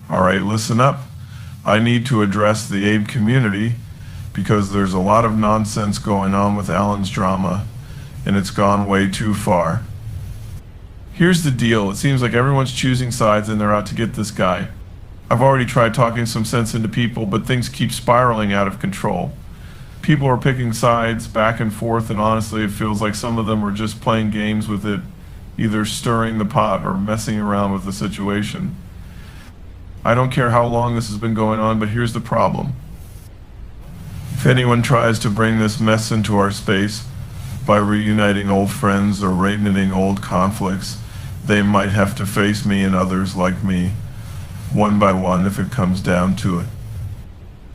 All right, listen up. I need to address the Abe community because there's a lot of nonsense going on with Allan's drama, and it's gone way too far. Here's the deal. It seems like everyone's choosing sides and they're out to get this guy. I've already tried talking some sense into people, but things keep spiraling out of control. People are picking sides back and forth, and honestly it feels like some of them are just playing games with it, either stirring the pot or messing around with the situation. I don't care how long this has been going on, but here's the problem. If anyone tries to bring this mess into our space by reuniting old friends or reigniting old conflicts, they might have to face me and others like me, one by one if it comes down to it.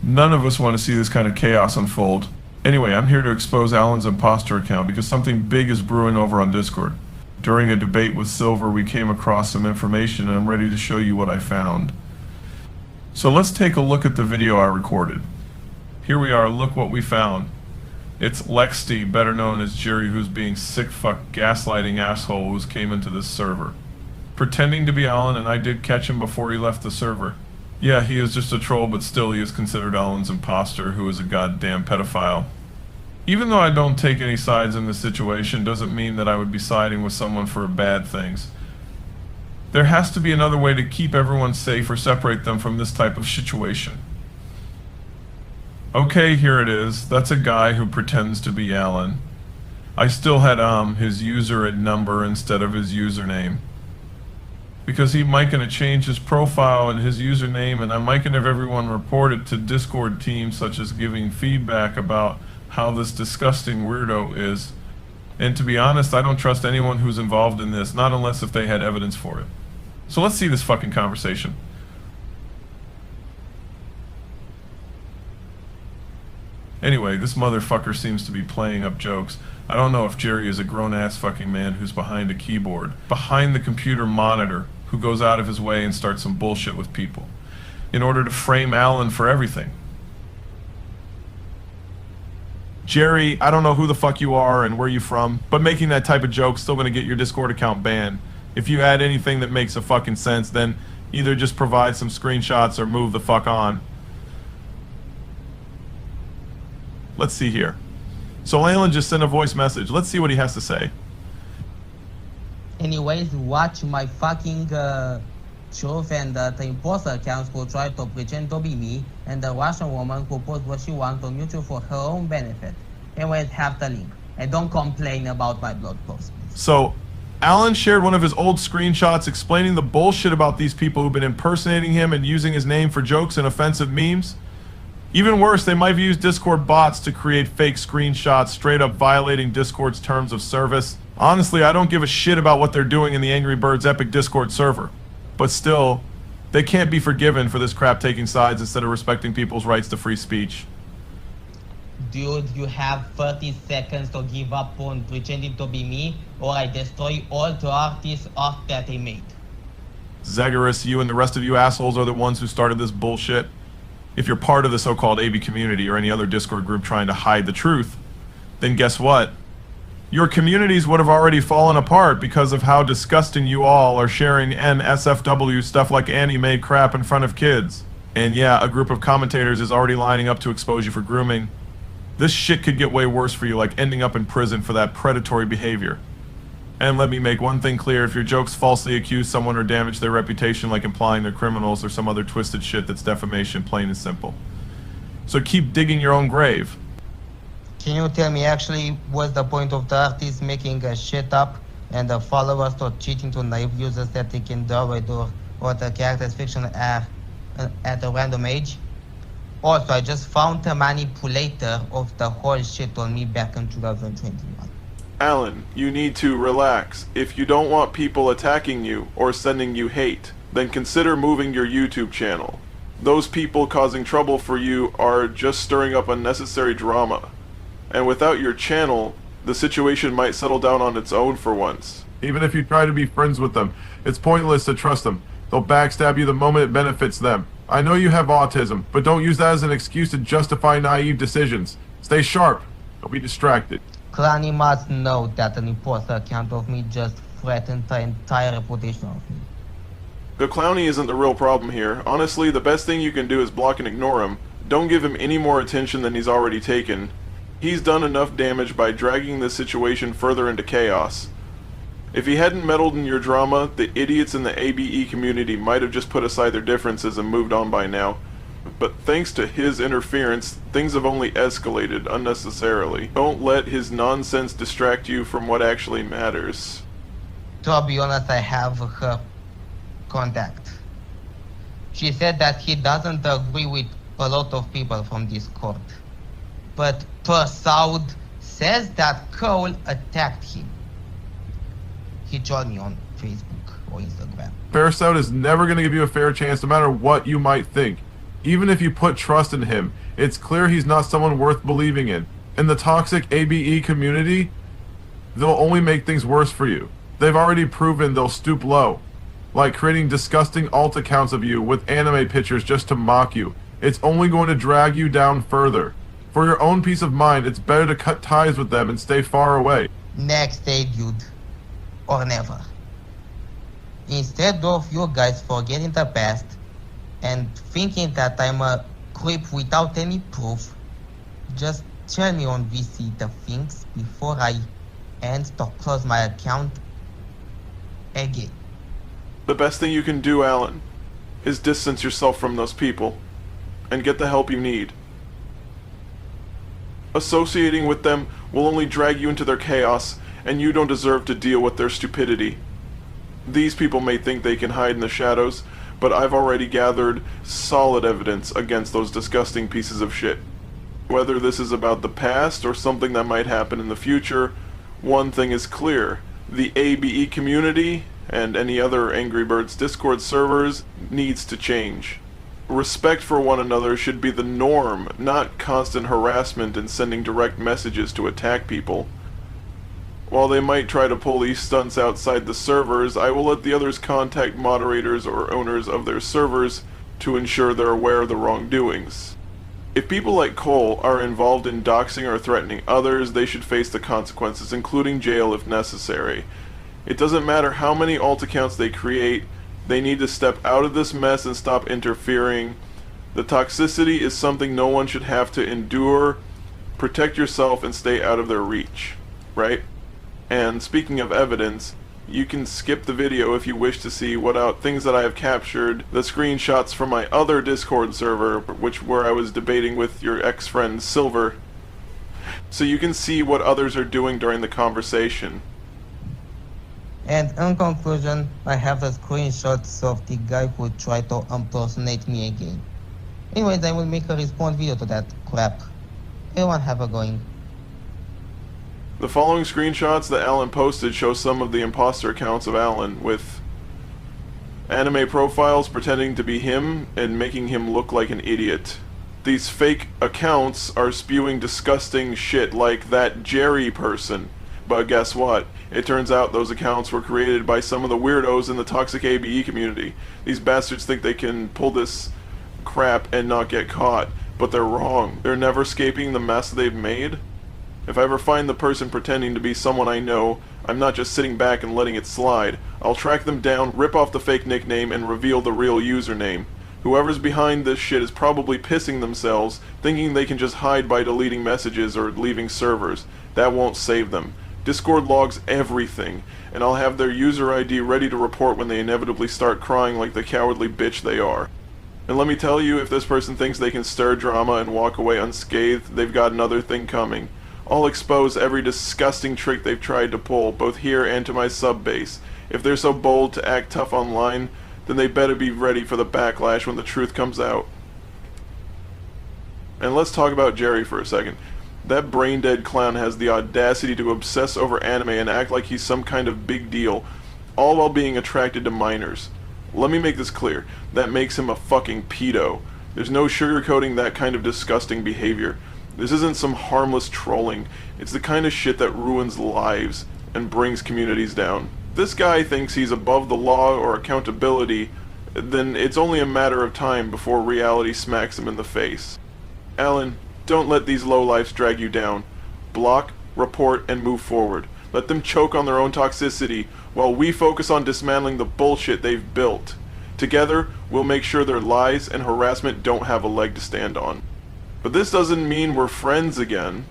None of us want to see this kind of chaos unfold. Anyway, I'm here to expose Allan's imposter account because something big is brewing over on Discord. During a debate with Silver, we came across some information and I'm ready to show you what I found. So let's take a look at the video I recorded. Here we are, look what we found. It's Lexty, better known as Jerry, who's being sick fuck gaslighting asshole who's came into this server. Pretending to be Allan, and I did catch him before he left the server. Yeah, he is just a troll, but still he is considered Allan's imposter, who is a goddamn pedophile. Even though I don't take any sides in this situation, doesn't mean that I would be siding with someone for bad things. There has to be another way to keep everyone safe or separate them from this type of situation. Okay, here it is. That's a guy who pretends to be Allan. I still had his user and number instead of his username. Because he might gonna change his profile and his username, and I might gonna have everyone report it to Discord teams such as giving feedback about how this disgusting weirdo is. And to be honest, I don't trust anyone who's involved in this, not unless if they had evidence for it. So let's see this fucking conversation. Anyway, this motherfucker seems to be playing up jokes. I don't know if Jerry is a grown-ass fucking man who's behind a keyboard, behind the computer monitor, who goes out of his way and starts some bullshit with people, in order to frame Allan for everything. Jerry, I don't know who the fuck you are and where you from, but making that type of joke still gonna get your Discord account banned. If you add anything that makes a fucking sense, then either just provide some screenshots or move the fuck on. Let's see here. So Allan just sent a voice message. Let's see what he has to say. Anyways, watch my fucking truth, and the imposter accounts who try to pretend to be me, and the Russian woman who posts what she wants on YouTube for her own benefit. Anyways, have the link. And don't complain about my blog post. So, Allan shared one of his old screenshots explaining the bullshit about these people who've been impersonating him and using his name for jokes and offensive memes. Even worse, they might have used Discord bots to create fake screenshots, straight up violating Discord's terms of service. Honestly, I don't give a shit about what they're doing in the Angry Birds Epic Discord server. But still, they can't be forgiven for this crap taking sides instead of respecting people's rights to free speech. Dude, you have 30 seconds to give up on pretending to be me, or I destroy all the artists art that I made. Zagorus, you and the rest of you assholes are the ones who started this bullshit. If you're part of the so-called AB community or any other Discord group trying to hide the truth, then guess what? Your communities would have already fallen apart because of how disgusting you all are sharing NSFW stuff like anime crap in front of kids. And yeah, a group of commentators is already lining up to expose you for grooming. This shit could get way worse for you, like ending up in prison for that predatory behavior. And let me make one thing clear, if your jokes falsely accuse someone or damage their reputation, like implying they're criminals or some other twisted shit, that's defamation, plain and simple. So keep digging your own grave. Can you tell me actually what's the point of the artist making a shit up and the followers to cheating to naive users that they can draw or the character's fiction at a random age? Also, I just found the manipulator of the whole shit on me back in 2021. Allan, you need to relax. If you don't want people attacking you or sending you hate, then consider moving your YouTube channel. Those people causing trouble for you are just stirring up unnecessary drama. And without your channel, the situation might settle down on its own for once. Even if you try to be friends with them, it's pointless to trust them. They'll backstab you the moment it benefits them. I know you have autism, but don't use that as an excuse to justify naive decisions. Stay sharp. Don't be distracted. Clanny must know that an imposter account of me just threatened the entire reputation of me. The clowny isn't the real problem here. Honestly, the best thing you can do is block and ignore him. Don't give him any more attention than he's already taken. He's done enough damage by dragging this situation further into chaos. If he hadn't meddled in your drama, the idiots in the ABE community might have just put aside their differences and moved on by now. But thanks to his interference, things have only escalated unnecessarily. Don't let his nonsense distract you from what actually matters. To be honest, I have her contact. She said that he doesn't agree with a lot of people from Discord. But Persaud says that Cole attacked him. He joined me on Facebook or Instagram. Persaud is never going to give you a fair chance no matter what you might think. Even if you put trust in him, it's clear he's not someone worth believing in. In the toxic ABE community, they'll only make things worse for you. They've already proven they'll stoop low, like creating disgusting alt accounts of you with anime pictures just to mock you. It's only going to drag you down further. For your own peace of mind, it's better to cut ties with them and stay far away. Next day, dude. Or never. Instead of you guys forgetting the past and thinking that I'm a creep without any proof, just tell me on VC the things before I end to close my account again. The best thing you can do, Allan, is distance yourself from those people and get the help you need. Associating with them will only drag you into their chaos, and you don't deserve to deal with their stupidity. These people may think they can hide in the shadows, but I've already gathered solid evidence against those disgusting pieces of shit. Whether this is about the past or something that might happen in the future, one thing is clear. The ABE community, and any other Angry Birds Discord servers, needs to change. Respect for one another should be the norm, not constant harassment and sending direct messages to attack people. While they might try to pull these stunts outside the servers, I will let the others contact moderators or owners of their servers to ensure they're aware of the wrongdoings. If people like Cole are involved in doxing or threatening others, they should face the consequences, including jail if necessary. It doesn't matter how many alt accounts they create, they need to step out of this mess and stop interfering. The toxicity is something no one should have to endure. Protect yourself and stay out of their reach, right? And speaking of evidence, you can skip the video if you wish to see things that I have captured, the screenshots from my other Discord server, where I was debating with your ex-friend Silver, so you can see what others are doing during the conversation. And in conclusion, I have the screenshots of the guy who tried to impersonate me again. Anyways, I will make a response video to that crap. Everyone have a going. The following screenshots that Allan posted show some of the imposter accounts of Allan, with anime profiles pretending to be him and making him look like an idiot. These fake accounts are spewing disgusting shit like that Jerry person. But guess what? It turns out those accounts were created by some of the weirdos in the toxic ABE community. These bastards think they can pull this crap and not get caught, but they're wrong. They're never escaping the mess they've made. If I ever find the person pretending to be someone I know, I'm not just sitting back and letting it slide. I'll track them down, rip off the fake nickname, and reveal the real username. Whoever's behind this shit is probably pissing themselves, thinking they can just hide by deleting messages or leaving servers. That won't save them. Discord logs everything, and I'll have their user ID ready to report when they inevitably start crying like the cowardly bitch they are. And let me tell you, if this person thinks they can stir drama and walk away unscathed, they've got another thing coming. I'll expose every disgusting trick they've tried to pull, both here and to my sub-base. If they're so bold to act tough online, then they better be ready for the backlash when the truth comes out. And let's talk about Jerry for a second. That brain-dead clown has the audacity to obsess over anime and act like he's some kind of big deal, all while being attracted to minors. Let me make this clear. That makes him a fucking pedo. There's no sugarcoating that kind of disgusting behavior. This isn't some harmless trolling. It's the kind of shit that ruins lives and brings communities down. This guy thinks he's above the law or accountability, then it's only a matter of time before reality smacks him in the face. Allan, don't let these lowlifes drag you down. Block, report, and move forward. Let them choke on their own toxicity while we focus on dismantling the bullshit they've built. Together, we'll make sure their lies and harassment don't have a leg to stand on. But this doesn't mean we're friends again.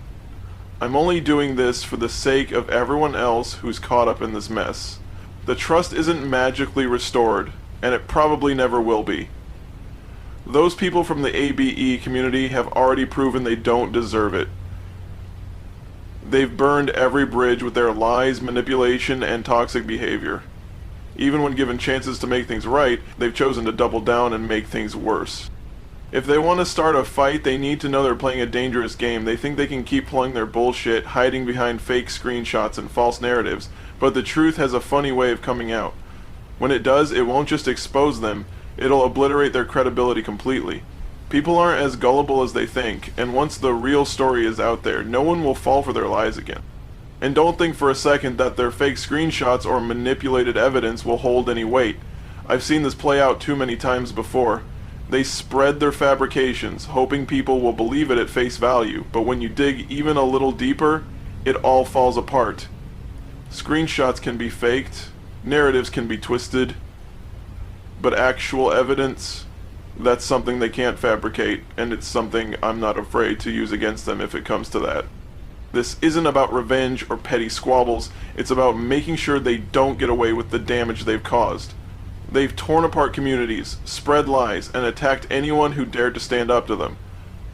I'm only doing this for the sake of everyone else who's caught up in this mess. The trust isn't magically restored, and it probably never will be. Those people from the ABE community have already proven they don't deserve it. They've burned every bridge with their lies, manipulation, and toxic behavior. Even when given chances to make things right, they've chosen to double down and make things worse. If they want to start a fight, they need to know they're playing a dangerous game. They think they can keep pulling their bullshit, hiding behind fake screenshots and false narratives, but the truth has a funny way of coming out. When it does, it won't just expose them, it'll obliterate their credibility completely. People aren't as gullible as they think, and once the real story is out there, no one will fall for their lies again. And don't think for a second that their fake screenshots or manipulated evidence will hold any weight. I've seen this play out too many times before. They spread their fabrications, hoping people will believe it at face value, but when you dig even a little deeper, it all falls apart. Screenshots can be faked, narratives can be twisted, but actual evidence, that's something they can't fabricate, and it's something I'm not afraid to use against them if it comes to that. This isn't about revenge or petty squabbles, it's about making sure they don't get away with the damage they've caused. They've torn apart communities, spread lies, and attacked anyone who dared to stand up to them.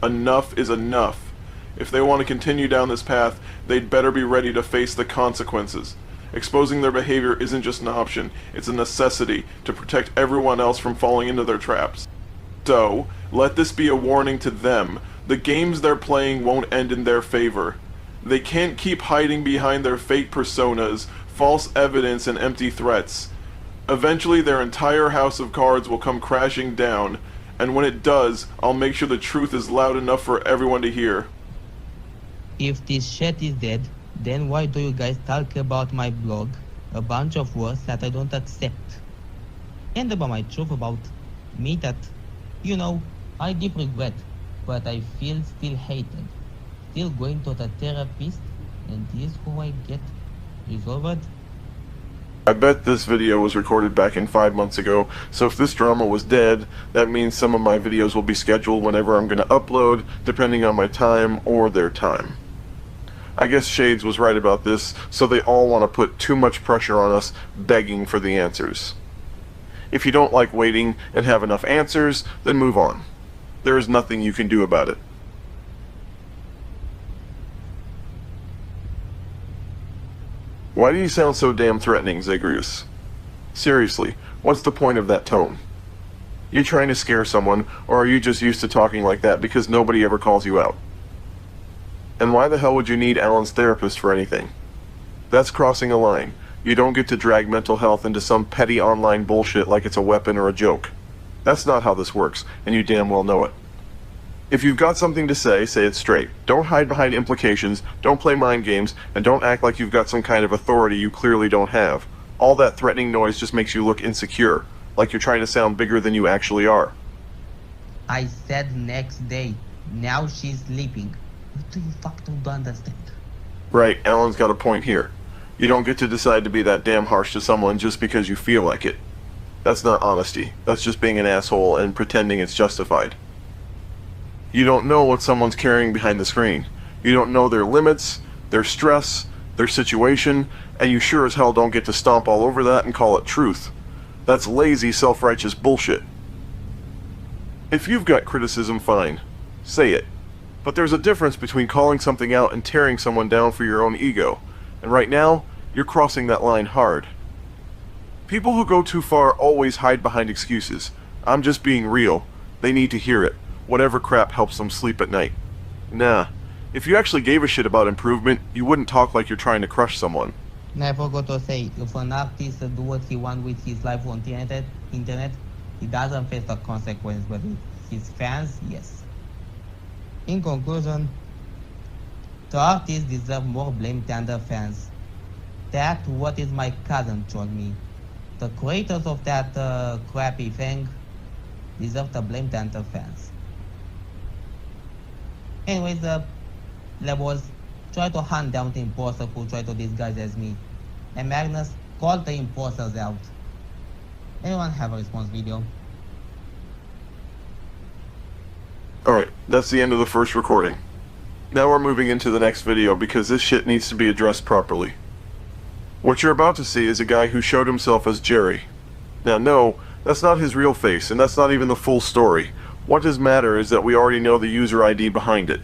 Enough is enough. If they want to continue down this path, they'd better be ready to face the consequences. Exposing their behavior isn't just an option, it's a necessity to protect everyone else from falling into their traps. So, let this be a warning to them. The games they're playing won't end in their favor. They can't keep hiding behind their fake personas, false evidence, and empty threats. Eventually their entire house of cards will come crashing down, and when it does, I'll make sure the truth is loud enough for everyone to hear. If this shit is dead, then why do you guys talk about my blog? A bunch of words that I don't accept. And about my truth about me that, I deep regret, but I feel still hated. Still going to the therapist, and this is who I get resolved. I bet this video was recorded back in 5 months ago, so if this drama was dead, that means some of my videos will be scheduled whenever I'm going to upload, depending on my time or their time. I guess Shades was right about this, so they all want to put too much pressure on us, begging for the answers. If you don't like waiting and have enough answers, then move on. There is nothing you can do about it. Why do you sound so damn threatening, Zagreus? Seriously, what's the point of that tone? You trying to scare someone, or are you just used to talking like that because nobody ever calls you out? And why the hell would you need Alan's therapist for anything? That's crossing a line. You don't get to drag mental health into some petty online bullshit like it's a weapon or a joke. That's not how this works, and you damn well know it. If you've got something to say it straight. Don't hide behind implications, don't play mind games, and don't act like you've got some kind of authority you clearly don't have. All that threatening noise just makes you look insecure, like you're trying to sound bigger than you actually are. I said next day. Now she's sleeping. What do you fucking don't understand? Right, Alan's got a point here. You don't get to decide to be that damn harsh to someone just because you feel like it. That's not honesty. That's just being an asshole and pretending it's justified. You don't know what someone's carrying behind the screen. You don't know their limits, their stress, their situation, and you sure as hell don't get to stomp all over that and call it truth. That's lazy, self-righteous bullshit. If you've got criticism, fine. Say it. But there's a difference between calling something out and tearing someone down for your own ego. And right now, you're crossing that line hard. People who go too far always hide behind excuses. I'm just being real. They need to hear it. Whatever crap helps them sleep at night. Nah. If you actually gave a shit about improvement, you wouldn't talk like you're trying to crush someone. And I forgot to say, if an artist do what he wants with his life on the internet, he doesn't face the consequence, but with his fans, yes. In conclusion, the artists deserve more blame than the fans. That's what is my cousin told me. The creators of that crappy thing deserve the blame than the fans. Anyways, Levels, try to hunt down the imposter who tried to disguise as me. And Magnus, call the imposters out. Anyone have a response video? Alright, that's the end of the first recording. Now we're moving into the next video because this shit needs to be addressed properly. What you're about to see is a guy who showed himself as Jerry. Now no, that's not his real face, and that's not even the full story. What does matter is that we already know the user ID behind it.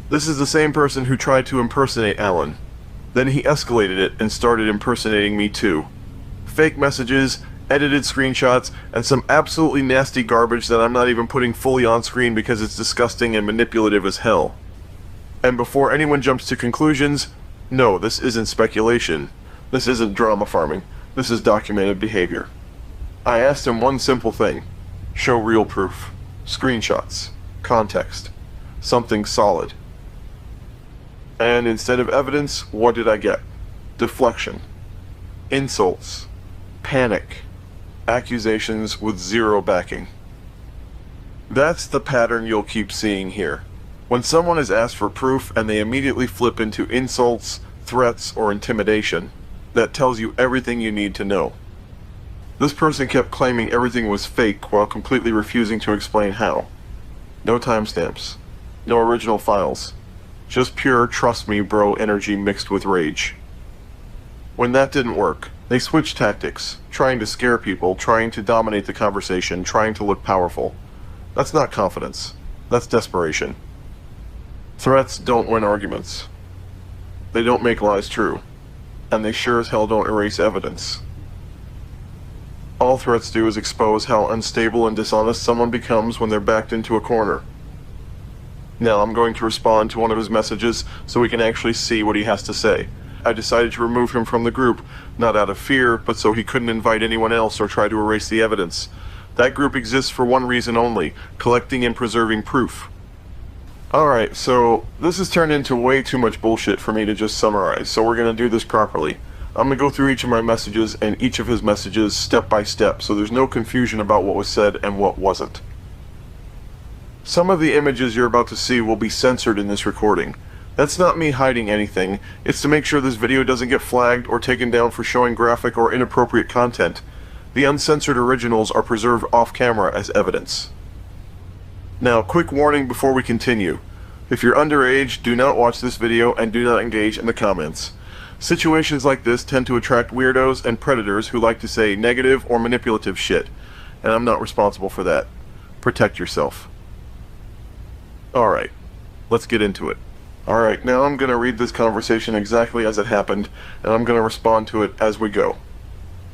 This is the same person who tried to impersonate Allan. Then he escalated it and started impersonating me too. Fake messages, edited screenshots, and some absolutely nasty garbage that I'm not even putting fully on screen because it's disgusting and manipulative as hell. And before anyone jumps to conclusions, no, this isn't speculation. This isn't drama farming. This is documented behavior. I asked him one simple thing. Show real proof. Screenshots. Context. Something solid. And instead of evidence, what did I get? Deflection. Insults. Panic. Accusations with zero backing. That's the pattern you'll keep seeing here. When someone is asked for proof and they immediately flip into insults, threats, or intimidation, that tells you everything you need to know. This person kept claiming everything was fake while completely refusing to explain how. No timestamps. No original files. Just pure trust me bro energy mixed with rage. When that didn't work, they switched tactics, trying to scare people, trying to dominate the conversation, trying to look powerful. That's not confidence. That's desperation. Threats don't win arguments. They don't make lies true. And they sure as hell don't erase evidence. All threats do is expose how unstable and dishonest someone becomes when they're backed into a corner. Now I'm going to respond to one of his messages so we can actually see what he has to say. I decided to remove him from the group, not out of fear, but so he couldn't invite anyone else or try to erase the evidence. That group exists for one reason only, collecting and preserving proof. Alright, so this has turned into way too much bullshit for me to just summarize, so we're going to do this properly. I'm going to go through each of my messages and each of his messages step by step, so there's no confusion about what was said and what wasn't. Some of the images you're about to see will be censored in this recording. That's not me hiding anything, it's to make sure this video doesn't get flagged or taken down for showing graphic or inappropriate content. The uncensored originals are preserved off camera as evidence. Now, quick warning before we continue. If you're underage, do not watch this video and do not engage in the comments. Situations like this tend to attract weirdos and predators who like to say negative or manipulative shit, and I'm not responsible for that. Protect yourself. Alright, let's get into it. Alright, now I'm going to read this conversation exactly as it happened, and I'm going to respond to it as we go.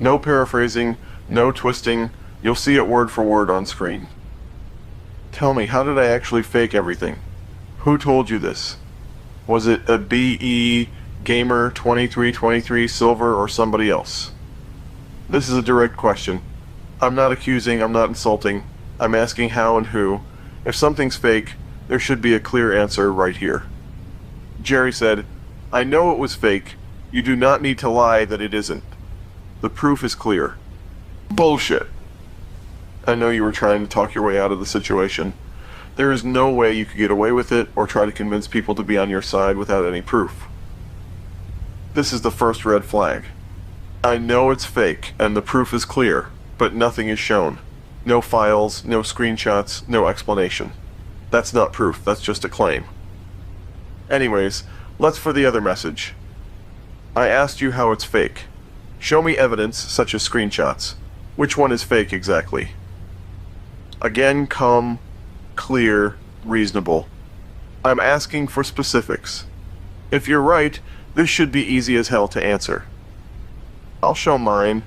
No paraphrasing, no twisting, you'll see it word for word on screen. Tell me, how did I actually fake everything? Who told you this? Was it a BE Gamer 2323 Silver or somebody else? This is a direct question. I'm not accusing, I'm not insulting. I'm asking how and who. If something's fake, there should be a clear answer right here. Jerry said, I know it was fake. You do not need to lie that it isn't. The proof is clear. Bullshit. I know you were trying to talk your way out of the situation. There is no way you could get away with it or try to convince people to be on your side without any proof. This is the first red flag. I know it's fake and the proof is clear, but nothing is shown. No files, no screenshots, no explanation. That's not proof, that's just a claim. Anyways, let's for the other message. I asked you how it's fake. Show me evidence, such as screenshots. Which one is fake exactly? Again, calm, clear, reasonable. I'm asking for specifics. If you're right, this should be easy as hell to answer. I'll show mine.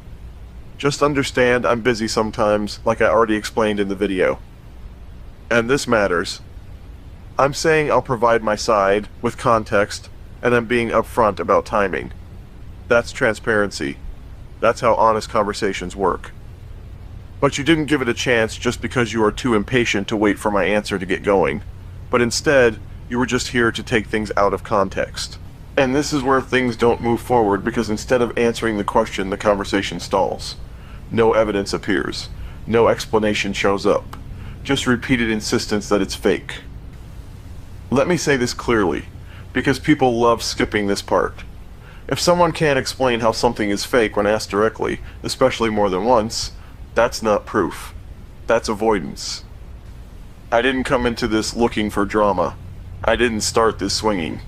Just understand I'm busy sometimes, like I already explained in the video. And this matters. I'm saying I'll provide my side, with context, and I'm being upfront about timing. That's transparency. That's how honest conversations work. But you didn't give it a chance just because you are too impatient to wait for my answer to get going. But instead, you were just here to take things out of context. And this is where things don't move forward because instead of answering the question, the conversation stalls. No evidence appears. No explanation shows up. Just repeated insistence that it's fake. Let me say this clearly, because people love skipping this part. If someone can't explain how something is fake when asked directly, especially more than once, that's not proof. That's avoidance. I didn't come into this looking for drama. I didn't start this swinging.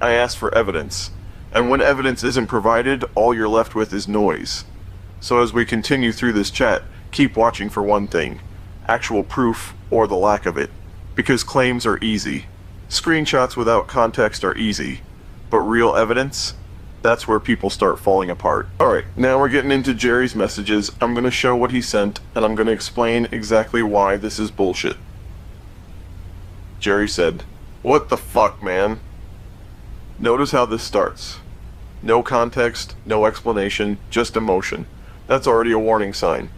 I asked for evidence. And when evidence isn't provided, all you're left with is noise. So as we continue through this chat, keep watching for one thing: actual proof or the lack of it. Because claims are easy. Screenshots without context are easy. But real evidence? That's where people start falling apart. Alright, now we're getting into Jerry's messages. I'm going to show what he sent, and I'm going to explain exactly why this is bullshit. Jerry said, "What the fuck, man?" Notice how this starts. No context, no explanation, just emotion. That's already a warning sign.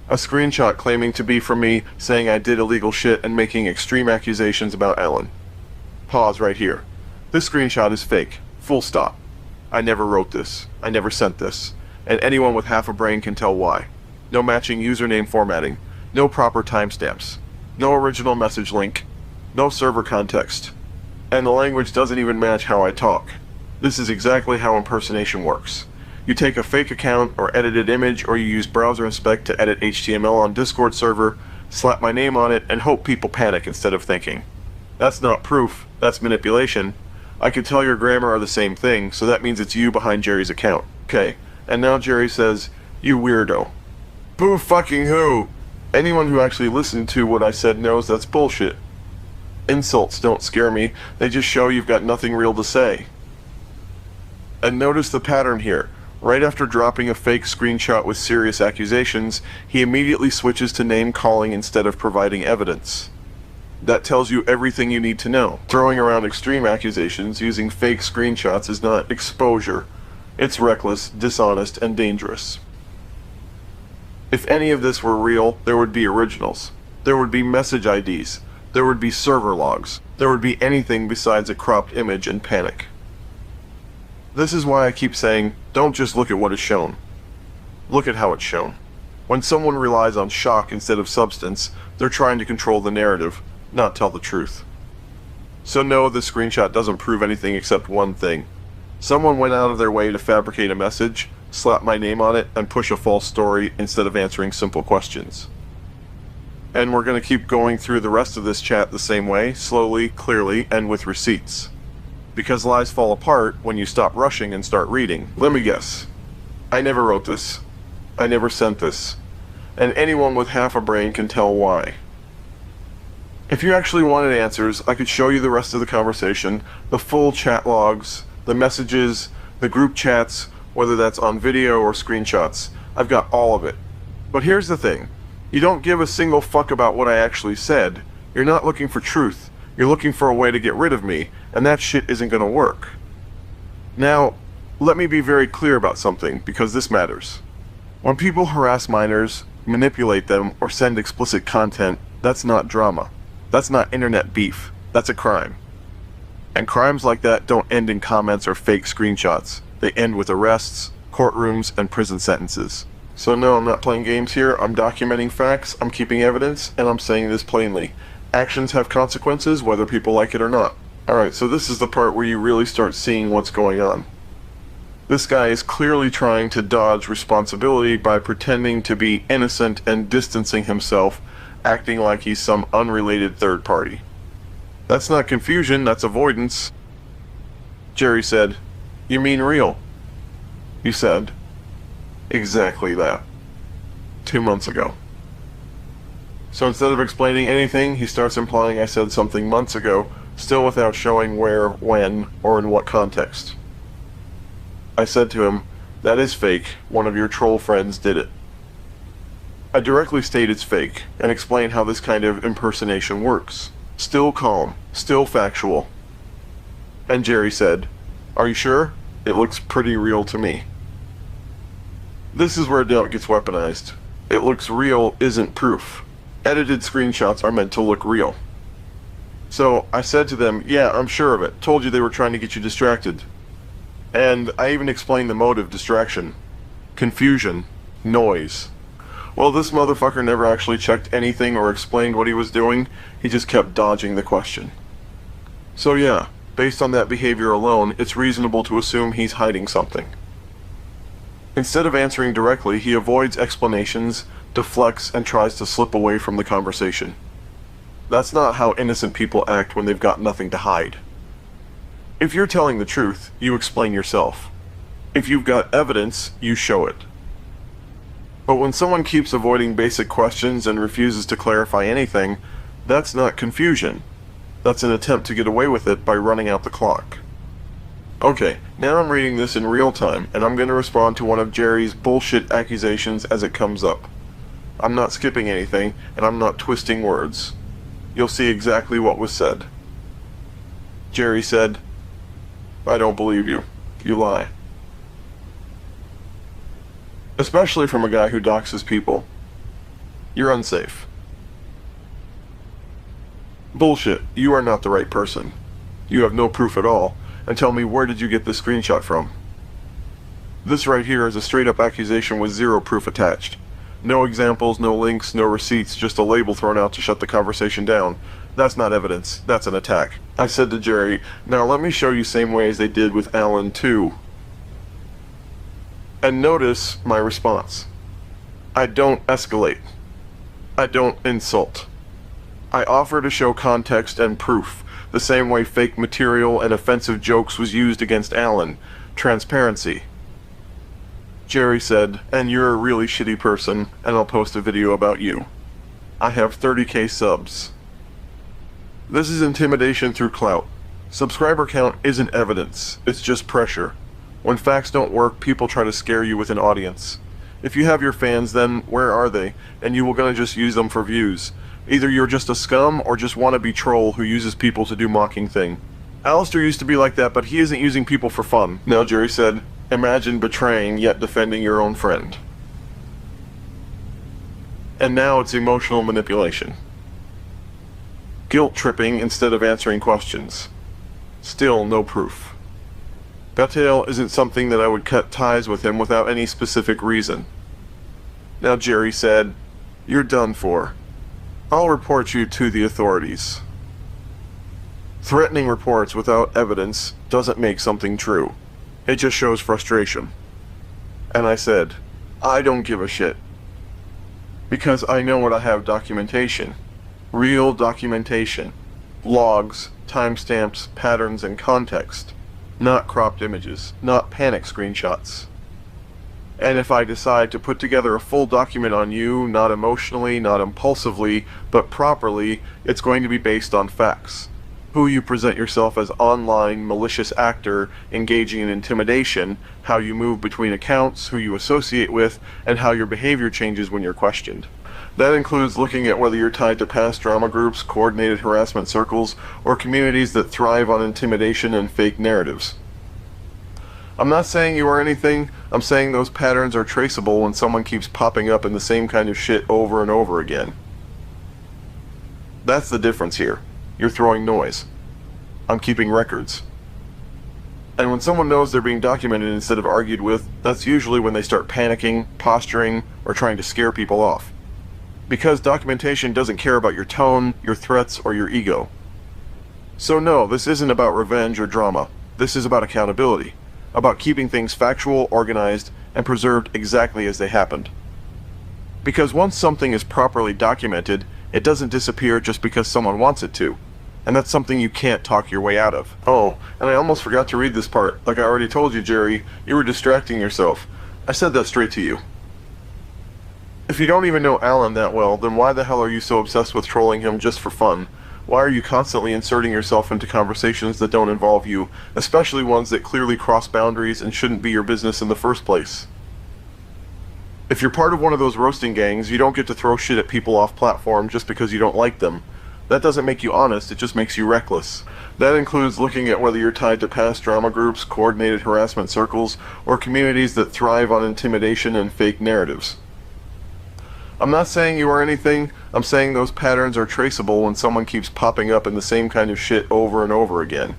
A screenshot claiming to be from me, saying I did illegal shit and making extreme accusations about Allan. Pause right here. This screenshot is fake. Full stop. I never wrote this. I never sent this. And anyone with half a brain can tell why. No matching username formatting. No proper timestamps. No original message link. No server context. And the language doesn't even match how I talk. This is exactly how impersonation works. You take a fake account or edited image, or you use browser inspect to edit HTML on Discord server, slap my name on it, and hope people panic instead of thinking. That's not proof, that's manipulation. I could tell your grammar are the same thing, so that means it's you behind Jerry's account. Okay, and now Jerry says, "You weirdo." Boo fucking who? Anyone who actually listened to what I said knows that's bullshit. Insults don't scare me, they just show you've got nothing real to say. And notice the pattern here. Right after dropping a fake screenshot with serious accusations, he immediately switches to name-calling instead of providing evidence. That tells you everything you need to know. Throwing around extreme accusations using fake screenshots is not exposure. It's reckless, dishonest, and dangerous. If any of this were real, there would be originals. There would be message IDs. There would be server logs. There would be anything besides a cropped image and panic. This is why I keep saying, don't just look at what is shown. Look at how it's shown. When someone relies on shock instead of substance, they're trying to control the narrative, not tell the truth. So no, this screenshot doesn't prove anything except one thing. Someone went out of their way to fabricate a message, slap my name on it, and push a false story instead of answering simple questions. And we're going to keep going through the rest of this chat the same way, slowly, clearly, and with receipts. Because lies fall apart when you stop rushing and start reading. Let me guess. I never wrote this. I never sent this. And anyone with half a brain can tell why. If you actually wanted answers, I could show you the rest of the conversation, the full chat logs, the messages, the group chats, whether that's on video or screenshots. I've got all of it. But here's the thing. You don't give a single fuck about what I actually said. You're not looking for truth. You're looking for a way to get rid of me, and that shit isn't gonna work. Now, let me be very clear about something, because this matters. When people harass minors, manipulate them, or send explicit content, that's not drama. That's not internet beef. That's a crime. And crimes like that don't end in comments or fake screenshots. They end with arrests, courtrooms, and prison sentences. So no, I'm not playing games here. I'm documenting facts, I'm keeping evidence, and I'm saying this plainly. Actions have consequences, whether people like it or not. Alright, so this is the part where you really start seeing what's going on. This guy is clearly trying to dodge responsibility by pretending to be innocent and distancing himself, acting like he's some unrelated third party. That's not confusion, that's avoidance. Jerry said, "You mean real?" He said, "Exactly that. 2 months ago." So instead of explaining anything, he starts implying I said something months ago, still without showing where, when, or in what context. I said to him, "That is fake. One of your troll friends did it." I directly state it's fake, and explain how this kind of impersonation works. Still calm, still factual. And Jerry said, "Are you sure? It looks pretty real to me." This is where doubt gets weaponized. It looks real isn't proof. Edited screenshots are meant to look real. So I said to them, "Yeah, I'm sure of it. Told you they were trying to get you distracted." And I even explained the motive: distraction, confusion, noise. Well, this motherfucker never actually checked anything or explained what he was doing. He just kept dodging the question. So yeah, Based on that behavior alone, it's reasonable to assume he's hiding something. Instead of answering directly, he avoids explanations, deflects, and tries to slip away from the conversation. That's not how innocent people act when they've got nothing to hide. If you're telling the truth, you explain yourself. If you've got evidence, you show it. But when someone keeps avoiding basic questions and refuses to clarify anything, that's not confusion. That's an attempt to get away with it by running out the clock. Okay, now I'm reading this in real time, and I'm going to respond to one of Jerry's bullshit accusations as it comes up. I'm not skipping anything, and I'm not twisting words. You'll see exactly what was said. Jerry said, "I don't believe you. You lie." Especially from a guy who doxes people. You're unsafe. Bullshit. You are not the right person. You have no proof at all. And tell me, where did you get this screenshot from? This right here is a straight up accusation with zero proof attached. No examples, no links, no receipts, just a label thrown out to shut the conversation down. That's not evidence. That's an attack. I said to Jerry, "Now let me show you same ways they did with Allan too." And notice my response. I don't escalate. I don't insult. I offer to show context and proof, the same way fake material and offensive jokes was used against Allan. Transparency. Jerry said, "And you're a really shitty person, and I'll post a video about you. I have 30k subs." This is intimidation through clout. Subscriber count isn't evidence, it's just pressure. When facts don't work, people try to scare you with an audience. If you have your fans, then where are they? And you were gonna just use them for views. Either you're just a scum or just wannabe troll who uses people to do mocking thing. Alistair used to be like that, but he isn't using people for fun. Now Jerry said, "Imagine betraying yet defending your own friend." And now it's emotional manipulation. Guilt tripping instead of answering questions. Still no proof. Bataille isn't something that I would cut ties with him without any specific reason. Now Jerry said, "You're done for. I'll report you to the authorities." Threatening reports without evidence doesn't make something true. It just shows frustration. And I said, "I don't give a shit. Because I know what I have documentation. Real documentation. Logs, timestamps, patterns, and context. Not cropped images, not panic screenshots. And if I decide to put together a full document on you, not emotionally, not impulsively, but properly, it's going to be based on facts. Who you present yourself as online malicious actor engaging in intimidation, how you move between accounts, who you associate with, and how your behavior changes when you're questioned. That includes looking at whether you're tied to past drama groups, coordinated harassment circles, or communities that thrive on intimidation and fake narratives. I'm not saying you are anything, I'm saying those patterns are traceable when someone keeps popping up in the same kind of shit over and over again. That's the difference here. You're throwing noise. I'm keeping records. And when someone knows they're being documented instead of argued with, that's usually when they start panicking, posturing, or trying to scare people off. Because documentation doesn't care about your tone, your threats, or your ego. So no, this isn't about revenge or drama. This is about accountability. About keeping things factual, organized, and preserved exactly as they happened. Because once something is properly documented, it doesn't disappear just because someone wants it to. And that's something you can't talk your way out of. Oh, and I almost forgot to read this part. Like I already told you, Jerry, you were distracting yourself. I said that straight to you. If you don't even know Allan that well, then why the hell are you so obsessed with trolling him just for fun? Why are you constantly inserting yourself into conversations that don't involve you, especially ones that clearly cross boundaries and shouldn't be your business in the first place? If you're part of one of those roasting gangs, you don't get to throw shit at people off platform just because you don't like them. That doesn't make you honest, it just makes you reckless. That includes looking at whether you're tied to past drama groups, coordinated harassment circles, or communities that thrive on intimidation and fake narratives. I'm not saying you are anything, I'm saying those patterns are traceable when someone keeps popping up in the same kind of shit over and over again.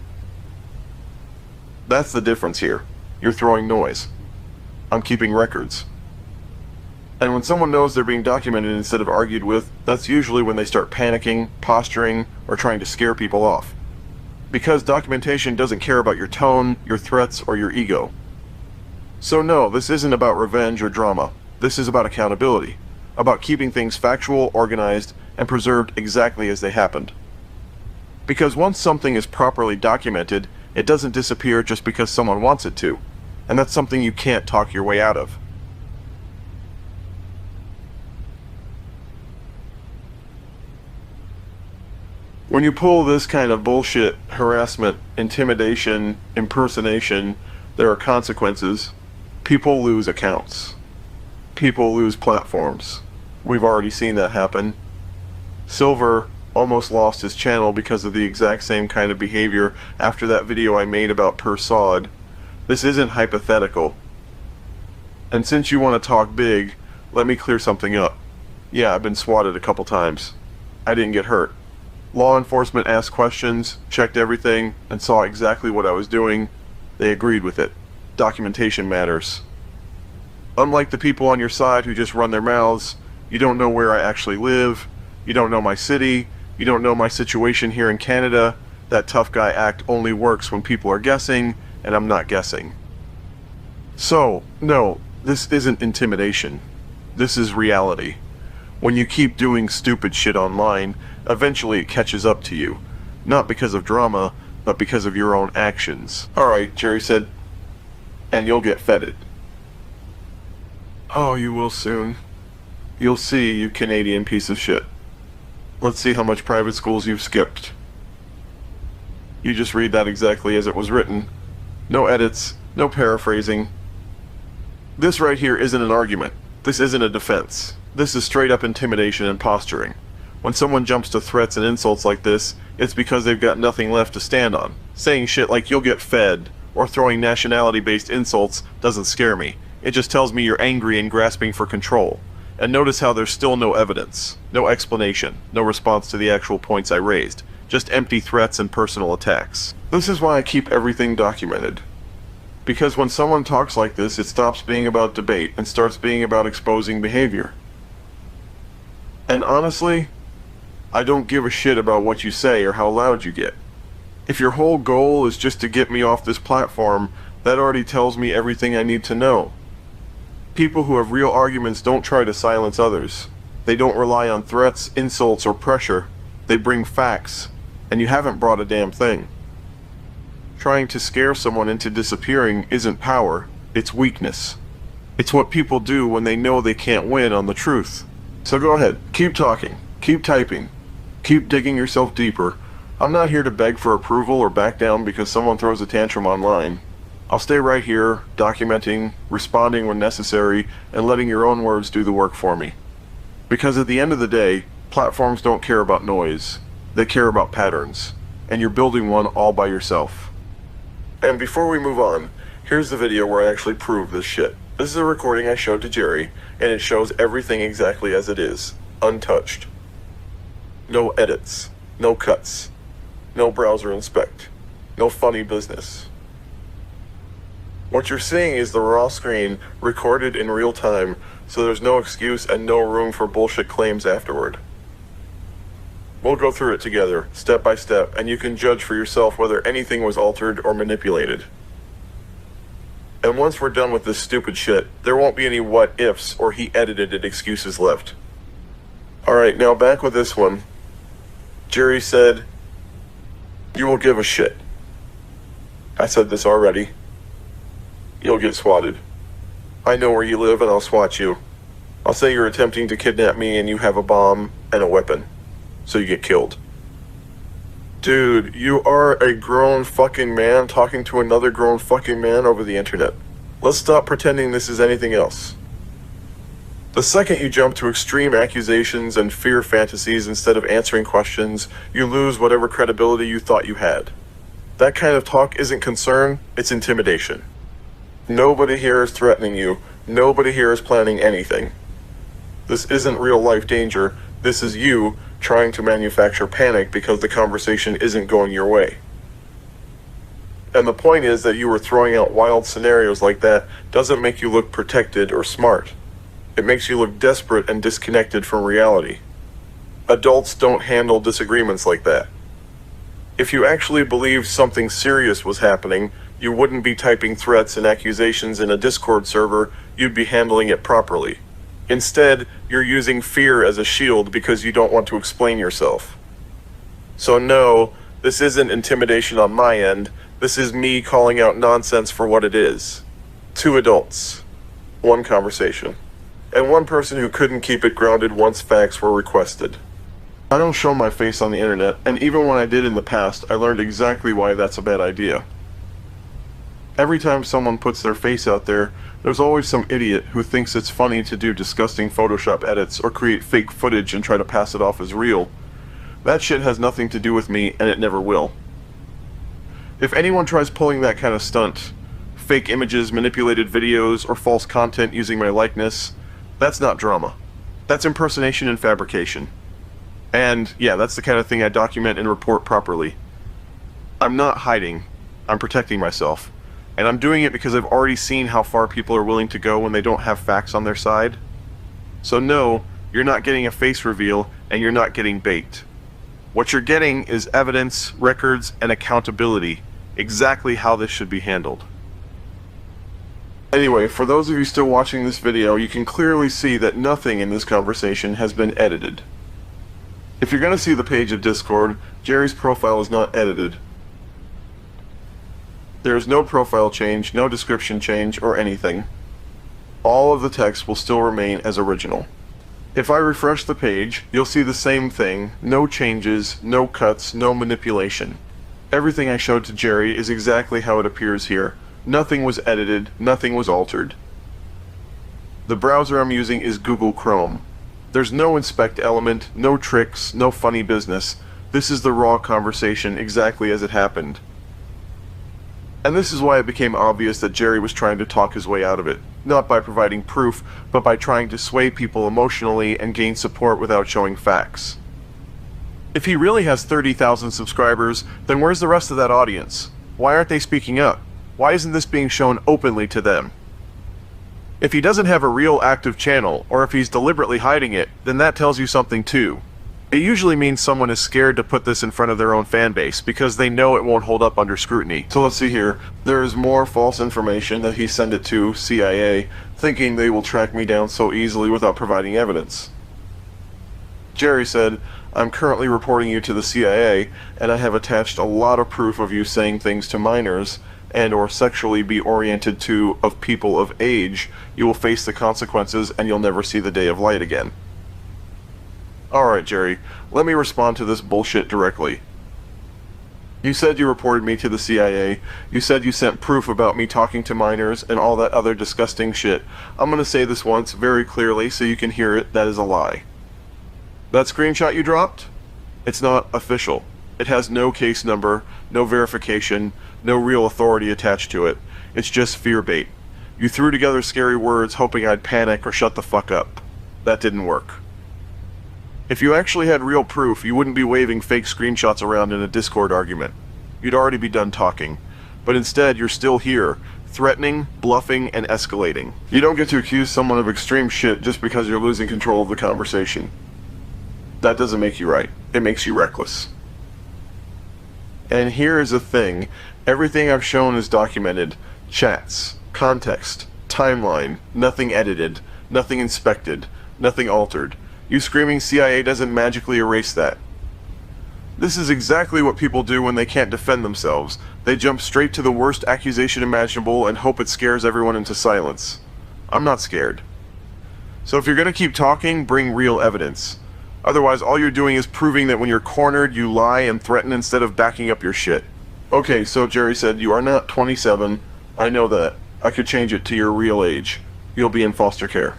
That's the difference here. You're throwing noise. I'm keeping records. And when someone knows they're being documented instead of argued with, that's usually when they start panicking, posturing, or trying to scare people off. Because documentation doesn't care about your tone, your threats, or your ego. So no, this isn't about revenge or drama. This is about accountability. About keeping things factual, organized, and preserved exactly as they happened. Because once something is properly documented, it doesn't disappear just because someone wants it to. And that's something you can't talk your way out of. When you pull this kind of bullshit, harassment, intimidation, impersonation, there are consequences. People lose accounts. People lose platforms. We've already seen that happen. Silver almost lost his channel because of the exact same kind of behavior after that video I made about Persod. This isn't hypothetical. And since you want to talk big, let me clear something up. Yeah, I've been swatted a couple times. I didn't get hurt. Law enforcement asked questions, checked everything, and saw exactly what I was doing. They agreed with it. Documentation matters. Unlike the people on your side who just run their mouths, you don't know where I actually live, you don't know my city, you don't know my situation here in Canada. That tough guy act only works when people are guessing, and I'm not guessing. So, no, this isn't intimidation. This is reality. When you keep doing stupid shit online, eventually it catches up to you. Not because of drama, but because of your own actions. Alright, Jerry said. And you'll get feted. Oh, you will soon. You'll see, you Canadian piece of shit. Let's see how much private schools you've skipped. You just read that exactly as it was written. No edits, no paraphrasing. This right here isn't an argument. This isn't a defense. This is straight up intimidation and posturing. When someone jumps to threats and insults like this, it's because they've got nothing left to stand on. Saying shit like you'll get fed, or throwing nationality-based insults doesn't scare me. It just tells me you're angry and grasping for control. And notice how there's still no evidence, no explanation, no response to the actual points I raised. Just empty threats and personal attacks. This is why I keep everything documented. Because when someone talks like this, it stops being about debate and starts being about exposing behavior. And honestly, I don't give a shit about what you say or how loud you get. If your whole goal is just to get me off this platform, that already tells me everything I need to know. People who have real arguments don't try to silence others. They don't rely on threats, insults, or pressure. They bring facts, and you haven't brought a damn thing. Trying to scare someone into disappearing isn't power, it's weakness. It's what people do when they know they can't win on the truth. So go ahead, keep talking, keep typing, keep digging yourself deeper. I'm not here to beg for approval or back down because someone throws a tantrum online. I'll stay right here, documenting, responding when necessary, and letting your own words do the work for me. Because at the end of the day, platforms don't care about noise. They care about patterns. And you're building one all by yourself. And before we move on, here's the video where I actually prove this shit. This is a recording I showed to Jerry, and it shows everything exactly as it is, untouched. No edits, no cuts, no browser inspect, no funny business. What you're seeing is the raw screen recorded in real time, so there's no excuse and no room for bullshit claims afterward. We'll go through it together, step by step, and you can judge for yourself whether anything was altered or manipulated. And once we're done with this stupid shit, there won't be any what ifs or he edited it excuses left. Alright, now back with this one. Jerry said, "You will give a shit." I said this already. You'll get swatted. I know where you live and I'll swat you. I'll say you're attempting to kidnap me and you have a bomb and a weapon. So you get killed. Dude, you are a grown fucking man talking to another grown fucking man over the internet. Let's stop pretending this is anything else. The second you jump to extreme accusations and fear fantasies instead of answering questions, you lose whatever credibility you thought you had. That kind of talk isn't concern, it's intimidation. Nobody here is threatening you. Nobody here is planning anything. This isn't real life danger. This is you trying to manufacture panic because the conversation isn't going your way. And the point is that you were throwing out wild scenarios like that doesn't make you look protected or smart. It makes you look desperate and disconnected from reality. Adults don't handle disagreements like that. If you actually believed something serious was happening, you wouldn't be typing threats and accusations in a Discord server, you'd be handling it properly. Instead, you're using fear as a shield because you don't want to explain yourself. So no, this isn't intimidation on my end, this is me calling out nonsense for what it is. 2 adults, 1 conversation, and 1 person who couldn't keep it grounded once facts were requested. I don't show my face on the internet, and even when I did in the past, I learned exactly why that's a bad idea. Every time someone puts their face out there, there's always some idiot who thinks it's funny to do disgusting Photoshop edits or create fake footage and try to pass it off as real. That shit has nothing to do with me, and it never will. If anyone tries pulling that kind of stunt, fake images, manipulated videos, or false content using my likeness, that's not drama. That's impersonation and fabrication. And yeah, that's the kind of thing I document and report properly. I'm not hiding, I'm protecting myself. And I'm doing it because I've already seen how far people are willing to go when they don't have facts on their side. So no, you're not getting a face reveal, and you're not getting bait. What you're getting is evidence, records, and accountability, exactly how this should be handled. Anyway, for those of you still watching this video, you can clearly see that nothing in this conversation has been edited. If you're going to see the page of Discord, Jerry's profile is not edited. There is no profile change, no description change, or anything. All of the text will still remain as original. If I refresh the page, you'll see the same thing, no changes, no cuts, no manipulation. Everything I showed to Jerry is exactly how it appears here. Nothing was edited, nothing was altered. The browser I'm using is Google Chrome. There's no inspect element, no tricks, no funny business. This is the raw conversation exactly as it happened. And this is why it became obvious that Jerry was trying to talk his way out of it, not by providing proof, but by trying to sway people emotionally and gain support without showing facts. If he really has 30,000 subscribers, then where's the rest of that audience? Why aren't they speaking up? Why isn't this being shown openly to them? If he doesn't have a real active channel, or if he's deliberately hiding it, then that tells you something too. It usually means someone is scared to put this in front of their own fan base because they know it won't hold up under scrutiny. So let's see here. There is more false information that he sent it to CIA, thinking they will track me down so easily without providing evidence. Jerry said, "I'm currently reporting you to the CIA, and I have attached a lot of proof of you saying things to minors, and or sexually be oriented to of people of age. You will face the consequences and you'll never see the day of light again." Alright, Jerry, let me respond to this bullshit directly. You said you reported me to the CIA, you said you sent proof about me talking to minors and all that other disgusting shit. I'm gonna say this once very clearly so you can hear it, that is a lie. That screenshot you dropped? It's not official. It has no case number, no verification, no real authority attached to it. It's just fear bait. You threw together scary words hoping I'd panic or shut the fuck up. That didn't work. If you actually had real proof, you wouldn't be waving fake screenshots around in a Discord argument. You'd already be done talking. But instead, you're still here, threatening, bluffing, and escalating. You don't get to accuse someone of extreme shit just because you're losing control of the conversation. That doesn't make you right. It makes you reckless. And here is the thing. Everything I've shown is documented. Chats, context, timeline, nothing edited, nothing inspected, nothing altered. You screaming CIA doesn't magically erase that. This is exactly what people do when they can't defend themselves. They jump straight to the worst accusation imaginable and hope it scares everyone into silence. I'm not scared. So if you're gonna keep talking, bring real evidence. Otherwise, all you're doing is proving that when you're cornered, you lie and threaten instead of backing up your shit. Okay, so Jerry said, you are not 27. I know that. I could change it to your real age. You'll be in foster care.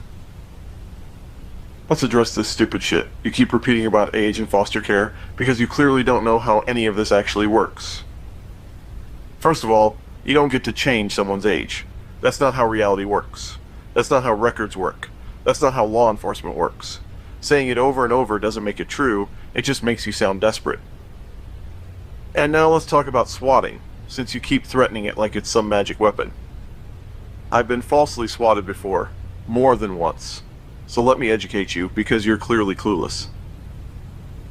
Let's address this stupid shit. You keep repeating about age and foster care because you clearly don't know how any of this actually works. First of all, you don't get to change someone's age. That's not how reality works. That's not how records work. That's not how law enforcement works. Saying it over and over doesn't make it true, it just makes you sound desperate. And now let's talk about swatting, since you keep threatening it like it's some magic weapon. I've been falsely swatted before, more than once. So let me educate you, because you're clearly clueless.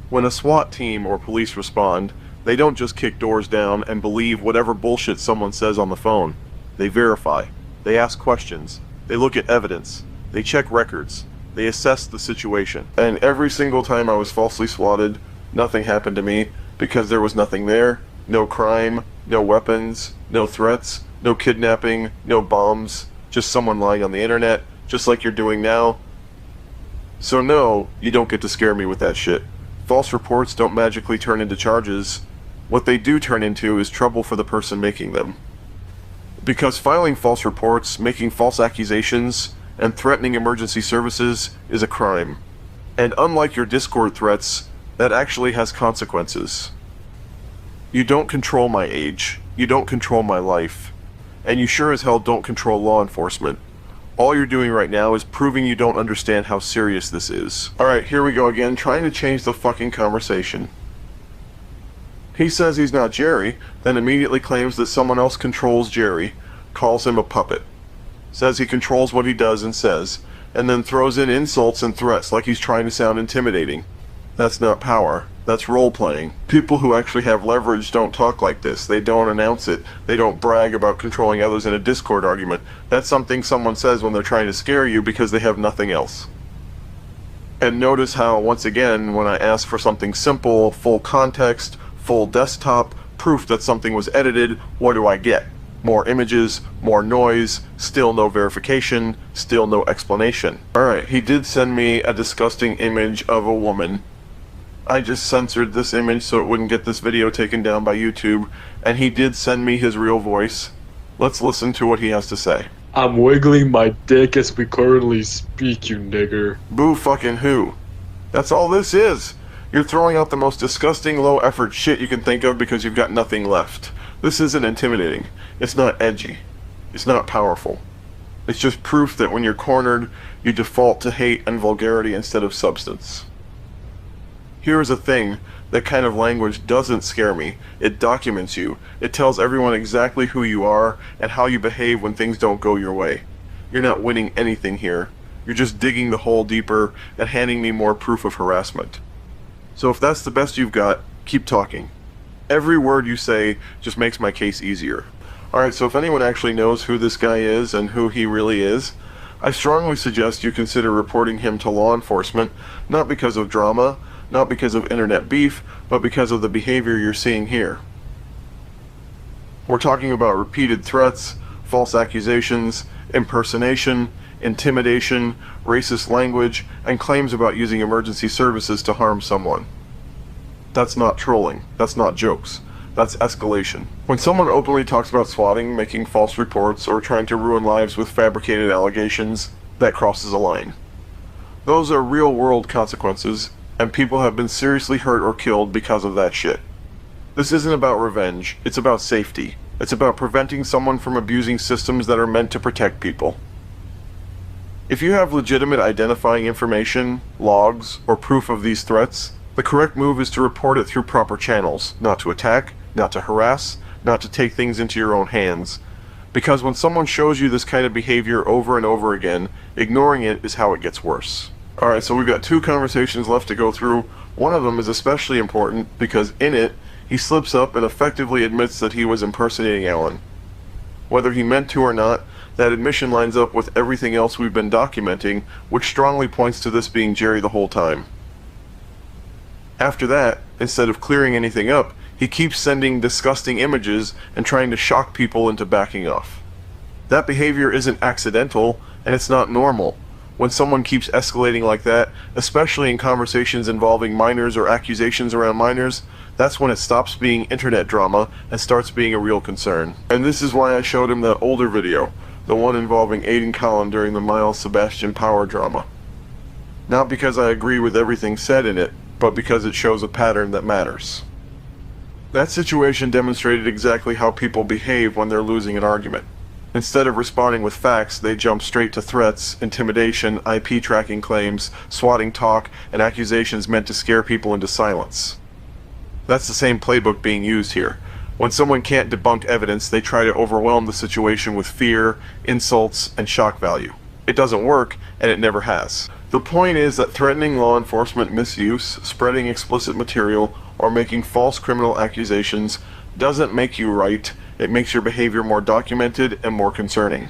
When a SWAT team or police respond, They don't just kick doors down and believe whatever bullshit someone says on the phone. They verify. They ask questions. They look at evidence. They check records. They assess the situation. And every single time I was falsely swatted, nothing happened to me because there was nothing there. No crime, no weapons, no threats, no kidnapping, no bombs, just someone lying on the internet, just like you're doing now. So no, you don't get to scare me with that shit. False reports don't magically turn into charges. What they do turn into is trouble for the person making them. Because filing false reports, making false accusations, and threatening emergency services is a crime. And unlike your Discord threats, that actually has consequences. You don't control my age, you don't control my life, and you sure as hell don't control law enforcement. All you're doing right now is proving you don't understand how serious this is. Alright, here we go again, trying to change the fucking conversation. He says he's not Jerry, then immediately claims that someone else controls Jerry, calls him a puppet, says he controls what he does and says, and then throws in insults and threats like he's trying to sound intimidating. That's not power. That's role-playing. People who actually have leverage don't talk like this. They don't announce it. They don't brag about controlling others in a Discord argument. That's something someone says when they're trying to scare you because they have nothing else. And notice how, once again, when I ask for something simple, full context, full desktop, proof that something was edited, what do I get? More images, more noise, still no verification, still no explanation. Alright, he did send me a disgusting image of a woman. I just censored this image so it wouldn't get this video taken down by YouTube, and he did send me his real voice. Let's listen to what he has to say. I'm wiggling my dick as we currently speak, you nigger. Boo fucking who? That's all this is. You're throwing out the most disgusting low-effort shit you can think of because you've got nothing left. This isn't intimidating. It's not edgy. It's not powerful. It's just proof that when you're cornered, you default to hate and vulgarity instead of substance. Here's a thing, that kind of language doesn't scare me. It documents you. It tells everyone exactly who you are and how you behave when things don't go your way. You're not winning anything here. You're just digging the hole deeper and handing me more proof of harassment. So if that's the best you've got, keep talking. Every word you say just makes my case easier. Alright, so if anyone actually knows who this guy is and who he really is, I strongly suggest you consider reporting him to law enforcement, not because of drama, not because of internet beef, but because of the behavior you're seeing here. We're talking about repeated threats, false accusations, impersonation, intimidation, racist language, and claims about using emergency services to harm someone. That's not trolling. That's not jokes. That's escalation. When someone openly talks about swatting, making false reports, or trying to ruin lives with fabricated allegations, that crosses a line. Those are real-world consequences, and people have been seriously hurt or killed because of that shit. This isn't about revenge, it's about safety. It's about preventing someone from abusing systems that are meant to protect people. If you have legitimate identifying information, logs, or proof of these threats, the correct move is to report it through proper channels, not to attack, not to harass, not to take things into your own hands. Because when someone shows you this kind of behavior over and over again, ignoring it is how it gets worse. Alright, so we've got 2 conversations left to go through. One of them is especially important because in it, he slips up and effectively admits that he was impersonating Allan. Whether he meant to or not, that admission lines up with everything else we've been documenting, which strongly points to this being Jerry the whole time. After that, instead of clearing anything up, he keeps sending disgusting images and trying to shock people into backing off. That behavior isn't accidental, and it's not normal. When someone keeps escalating like that, especially in conversations involving minors or accusations around minors, that's when it stops being internet drama and starts being a real concern. And this is why I showed him that older video, the one involving Aiden Collin during the Miles Sebastian power drama. Not because I agree with everything said in it, but because it shows a pattern that matters. That situation demonstrated exactly how people behave when they're losing an argument. Instead of responding with facts, they jump straight to threats, intimidation, IP tracking claims, swatting talk, and accusations meant to scare people into silence. That's the same playbook being used here. When someone can't debunk evidence, they try to overwhelm the situation with fear, insults, and shock value. It doesn't work, and it never has. The point is that threatening law enforcement misuse, spreading explicit material, or making false criminal accusations doesn't make you right. It makes your behavior more documented and more concerning.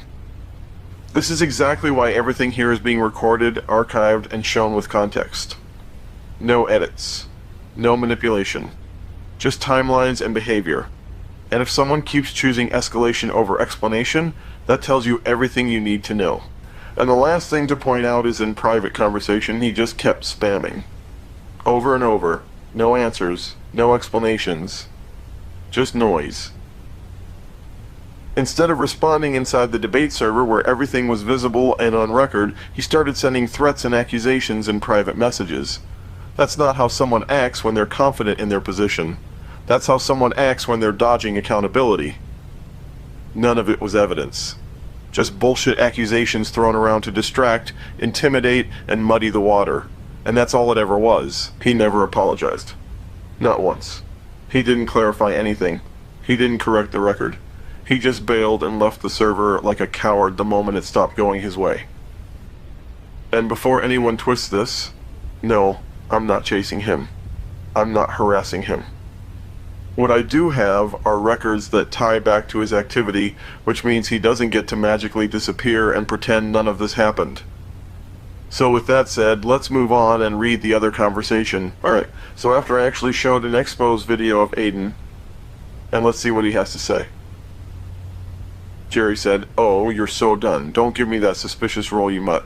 This is exactly why everything here is being recorded, archived, and shown with context. No edits. No manipulation. Just timelines and behavior. And if someone keeps choosing escalation over explanation, that tells you everything you need to know. And the last thing to point out is in private conversation, he just kept spamming. Over and over. No answers. No explanations. Just noise. Instead of responding inside the debate server where everything was visible and on record, he started sending threats and accusations in private messages. That's not how someone acts when they're confident in their position. That's how someone acts when they're dodging accountability. None of it was evidence. Just bullshit accusations thrown around to distract, intimidate, and muddy the water. And that's all it ever was. He never apologized. Not once. He didn't clarify anything. He didn't correct the record. He just bailed and left the server like a coward the moment it stopped going his way. And before anyone twists this, no, I'm not chasing him. I'm not harassing him. What I do have are records that tie back to his activity, which means he doesn't get to magically disappear and pretend none of this happened. So with that said, let's move on and read the other conversation. Alright, so after I actually showed an expose video of Aiden, and let's see what he has to say. Jerry said, "Oh, you're so done. Don't give me that suspicious roll, you mutt."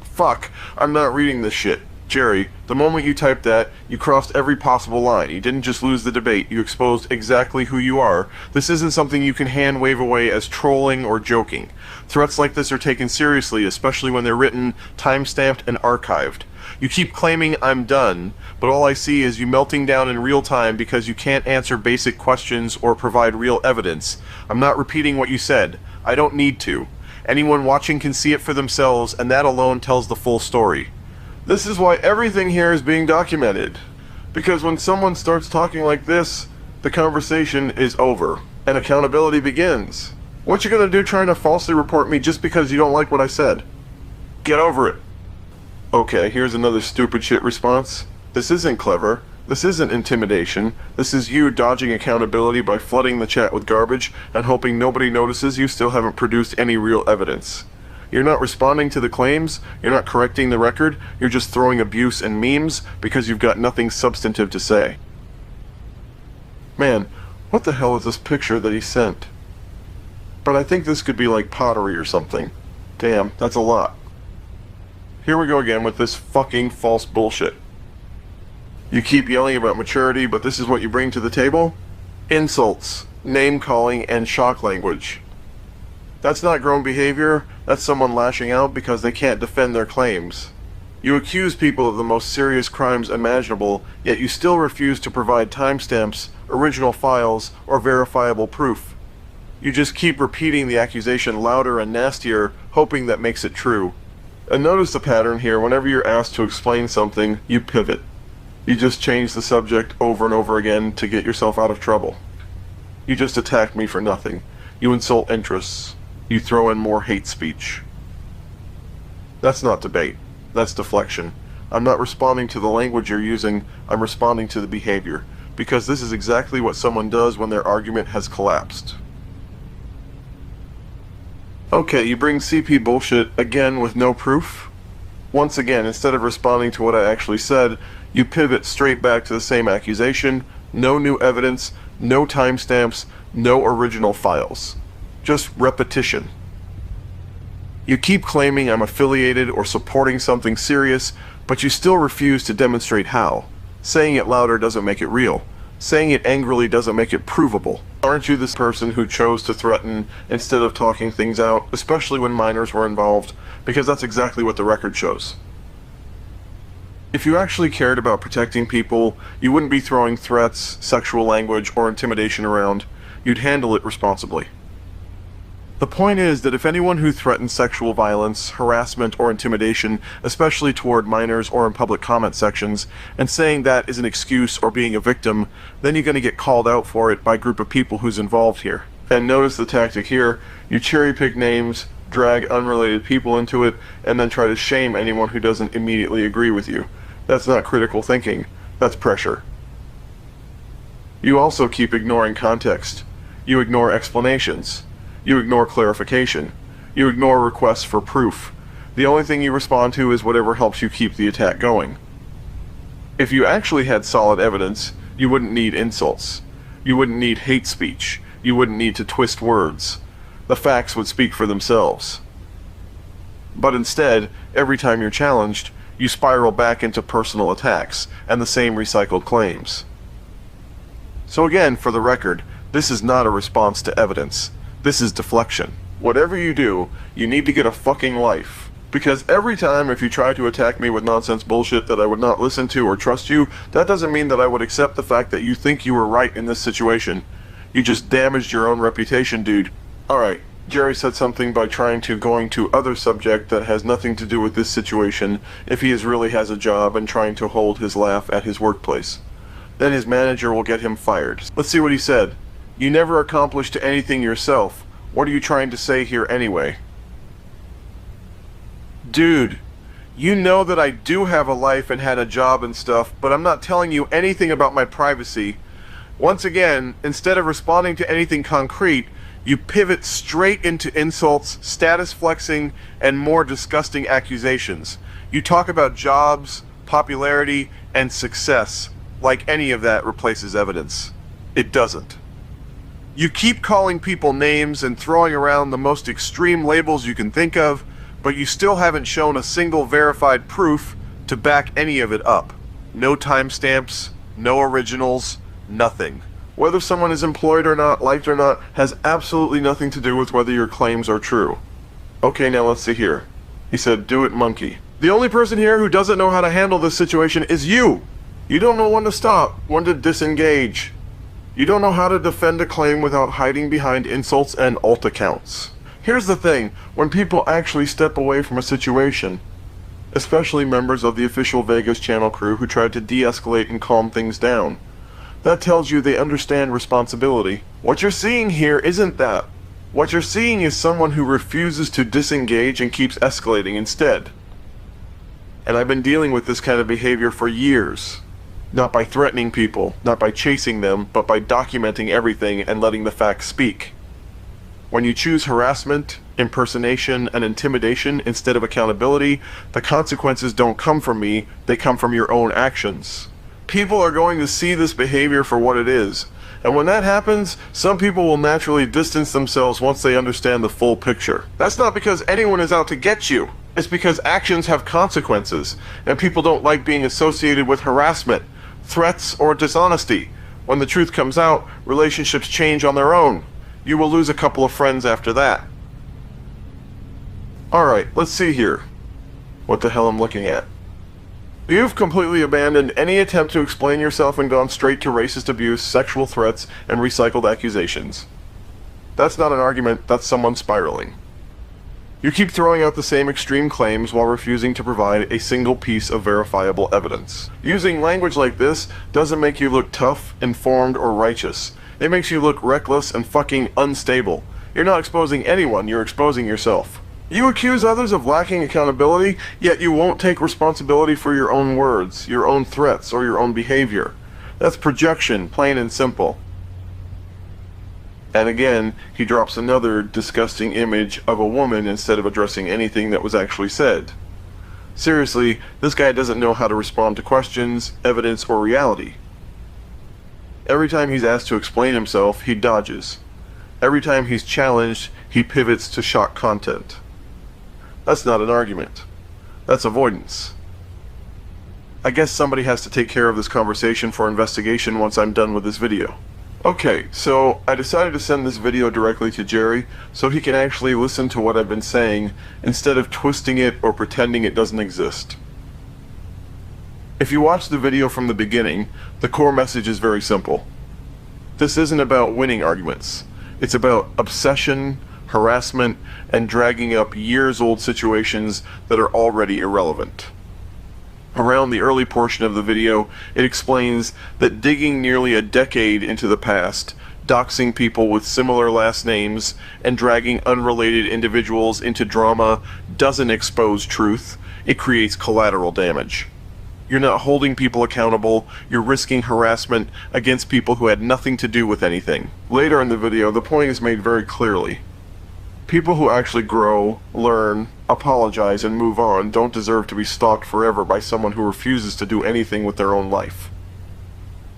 Fuck, I'm not reading this shit. Jerry, the moment you typed that, you crossed every possible line. You didn't just lose the debate, you exposed exactly who you are. This isn't something you can hand-wave away as trolling or joking. Threats like this are taken seriously, especially when they're written, time-stamped, and archived. You keep claiming I'm done, but all I see is you melting down in real time because you can't answer basic questions or provide real evidence. I'm not repeating what you said. I don't need to. Anyone watching can see it for themselves, and that alone tells the full story. This is why everything here is being documented. Because when someone starts talking like this, the conversation is over, and accountability begins. What you gonna do trying to falsely report me just because you don't like what I said? Get over it. Okay, here's another stupid shit response. This isn't clever. This isn't intimidation. This is you dodging accountability by flooding the chat with garbage and hoping nobody notices you still haven't produced any real evidence. You're not responding to the claims, you're not correcting the record, you're just throwing abuse and memes because you've got nothing substantive to say. Man, what the hell is this picture that he sent? But I think this could be like pottery or something. Damn, that's a lot. Here we go again with this fucking false bullshit. You keep yelling about maturity, but this is what you bring to the table? Insults, name-calling, and shock language. That's not grown behavior, that's someone lashing out because they can't defend their claims. You accuse people of the most serious crimes imaginable, yet you still refuse to provide timestamps, original files, or verifiable proof. You just keep repeating the accusation louder and nastier, hoping that makes it true. And notice the pattern here. Whenever you're asked to explain something, you pivot. You just change the subject over and over again to get yourself out of trouble. You just attack me for nothing. You insult interests. You throw in more hate speech. That's not debate. That's deflection. I'm not responding to the language you're using, I'm responding to the behavior. Because this is exactly what someone does when their argument has collapsed. Okay, you bring CP bullshit again with no proof? Once again, instead of responding to what I actually said, you pivot straight back to the same accusation, no new evidence, no timestamps, no original files. Just repetition. You keep claiming I'm affiliated or supporting something serious, but you still refuse to demonstrate how. Saying it louder doesn't make it real. Saying it angrily doesn't make it provable. Aren't you this person who chose to threaten instead of talking things out, especially when minors were involved? Because that's exactly what the record shows. If you actually cared about protecting people, you wouldn't be throwing threats, sexual language, or intimidation around. You'd handle it responsibly. The point is that if anyone who threatens sexual violence, harassment, or intimidation, especially toward minors or in public comment sections, and saying that is an excuse or being a victim, then you're going to get called out for it by a group of people who's involved here. And notice the tactic here. You cherry pick names, drag unrelated people into it, and then try to shame anyone who doesn't immediately agree with you. That's not critical thinking. That's pressure. You also keep ignoring context. You ignore explanations. You ignore clarification. You ignore requests for proof. The only thing you respond to is whatever helps you keep the attack going. If you actually had solid evidence, you wouldn't need insults. You wouldn't need hate speech. You wouldn't need to twist words. The facts would speak for themselves. But instead, every time you're challenged, you spiral back into personal attacks and the same recycled claims. So again, for the record, this is not a response to evidence. This is deflection. Whatever you do, you need to get a fucking life. Because every time if you try to attack me with nonsense bullshit that I would not listen to or trust you, that doesn't mean that I would accept the fact that you think you were right in this situation. You just damaged your own reputation, dude. Alright, Jerry said something by trying to going to other subject that has nothing to do with this situation if he really has a job and trying to hold his laugh at his workplace. Then his manager will get him fired. Let's see what he said. You never accomplished anything yourself. What are you trying to say here anyway? Dude, you know that I do have a life and had a job and stuff, but I'm not telling you anything about my privacy. Once again, instead of responding to anything concrete, you pivot straight into insults, status flexing, and more disgusting accusations. You talk about jobs, popularity, and success, like any of that replaces evidence. It doesn't. You keep calling people names and throwing around the most extreme labels you can think of, but you still haven't shown a single verified proof to back any of it up. No timestamps, no originals, nothing. Whether someone is employed or not, liked or not, has absolutely nothing to do with whether your claims are true. Okay, now let's see here. He said, do it, monkey. The only person here who doesn't know how to handle this situation is you. You don't know when to stop, when to disengage. You don't know how to defend a claim without hiding behind insults and alt accounts. Here's the thing, when people actually step away from a situation, especially members of the official Vegas channel crew who tried to de-escalate and calm things down, that tells you they understand responsibility. What you're seeing here isn't that. What you're seeing is someone who refuses to disengage and keeps escalating instead. And I've been dealing with this kind of behavior for years. Not by threatening people, not by chasing them, but by documenting everything and letting the facts speak. When you choose harassment, impersonation, and intimidation instead of accountability, the consequences don't come from me, they come from your own actions. People are going to see this behavior for what it is, and when that happens, some people will naturally distance themselves once they understand the full picture. That's not because anyone is out to get you. It's because actions have consequences, and people don't like being associated with harassment, threats, or dishonesty. When the truth comes out, relationships change on their own. You will lose a couple of friends after that. Alright, let's see here. What the hell I'm looking at. You've completely abandoned any attempt to explain yourself and gone straight to racist abuse, sexual threats, and recycled accusations. That's not an argument, that's someone spiraling. You keep throwing out the same extreme claims while refusing to provide a single piece of verifiable evidence. Using language like this doesn't make you look tough, informed, or righteous. It makes you look reckless and fucking unstable. You're not exposing anyone, you're exposing yourself. You accuse others of lacking accountability, yet you won't take responsibility for your own words, your own threats, or your own behavior. That's projection, plain and simple. And again, he drops another disgusting image of a woman instead of addressing anything that was actually said. Seriously, this guy doesn't know how to respond to questions, evidence, or reality. Every time he's asked to explain himself, he dodges. Every time he's challenged, he pivots to shock content. That's not an argument. That's avoidance. I guess somebody has to take care of this conversation for investigation once I'm done with this video. Okay, so I decided to send this video directly to Jerry so he can actually listen to what I've been saying instead of twisting it or pretending it doesn't exist. If you watch the video from the beginning, the core message is very simple. This isn't about winning arguments. It's about obsession, harassment, and dragging up years-old situations that are already irrelevant. Around the early portion of the video, it explains that digging nearly a decade into the past, doxing people with similar last names, and dragging unrelated individuals into drama doesn't expose truth, it creates collateral damage. You're not holding people accountable, you're risking harassment against people who had nothing to do with anything. Later in the video, the point is made very clearly. People who actually grow, learn, apologize, and move on don't deserve to be stalked forever by someone who refuses to do anything with their own life.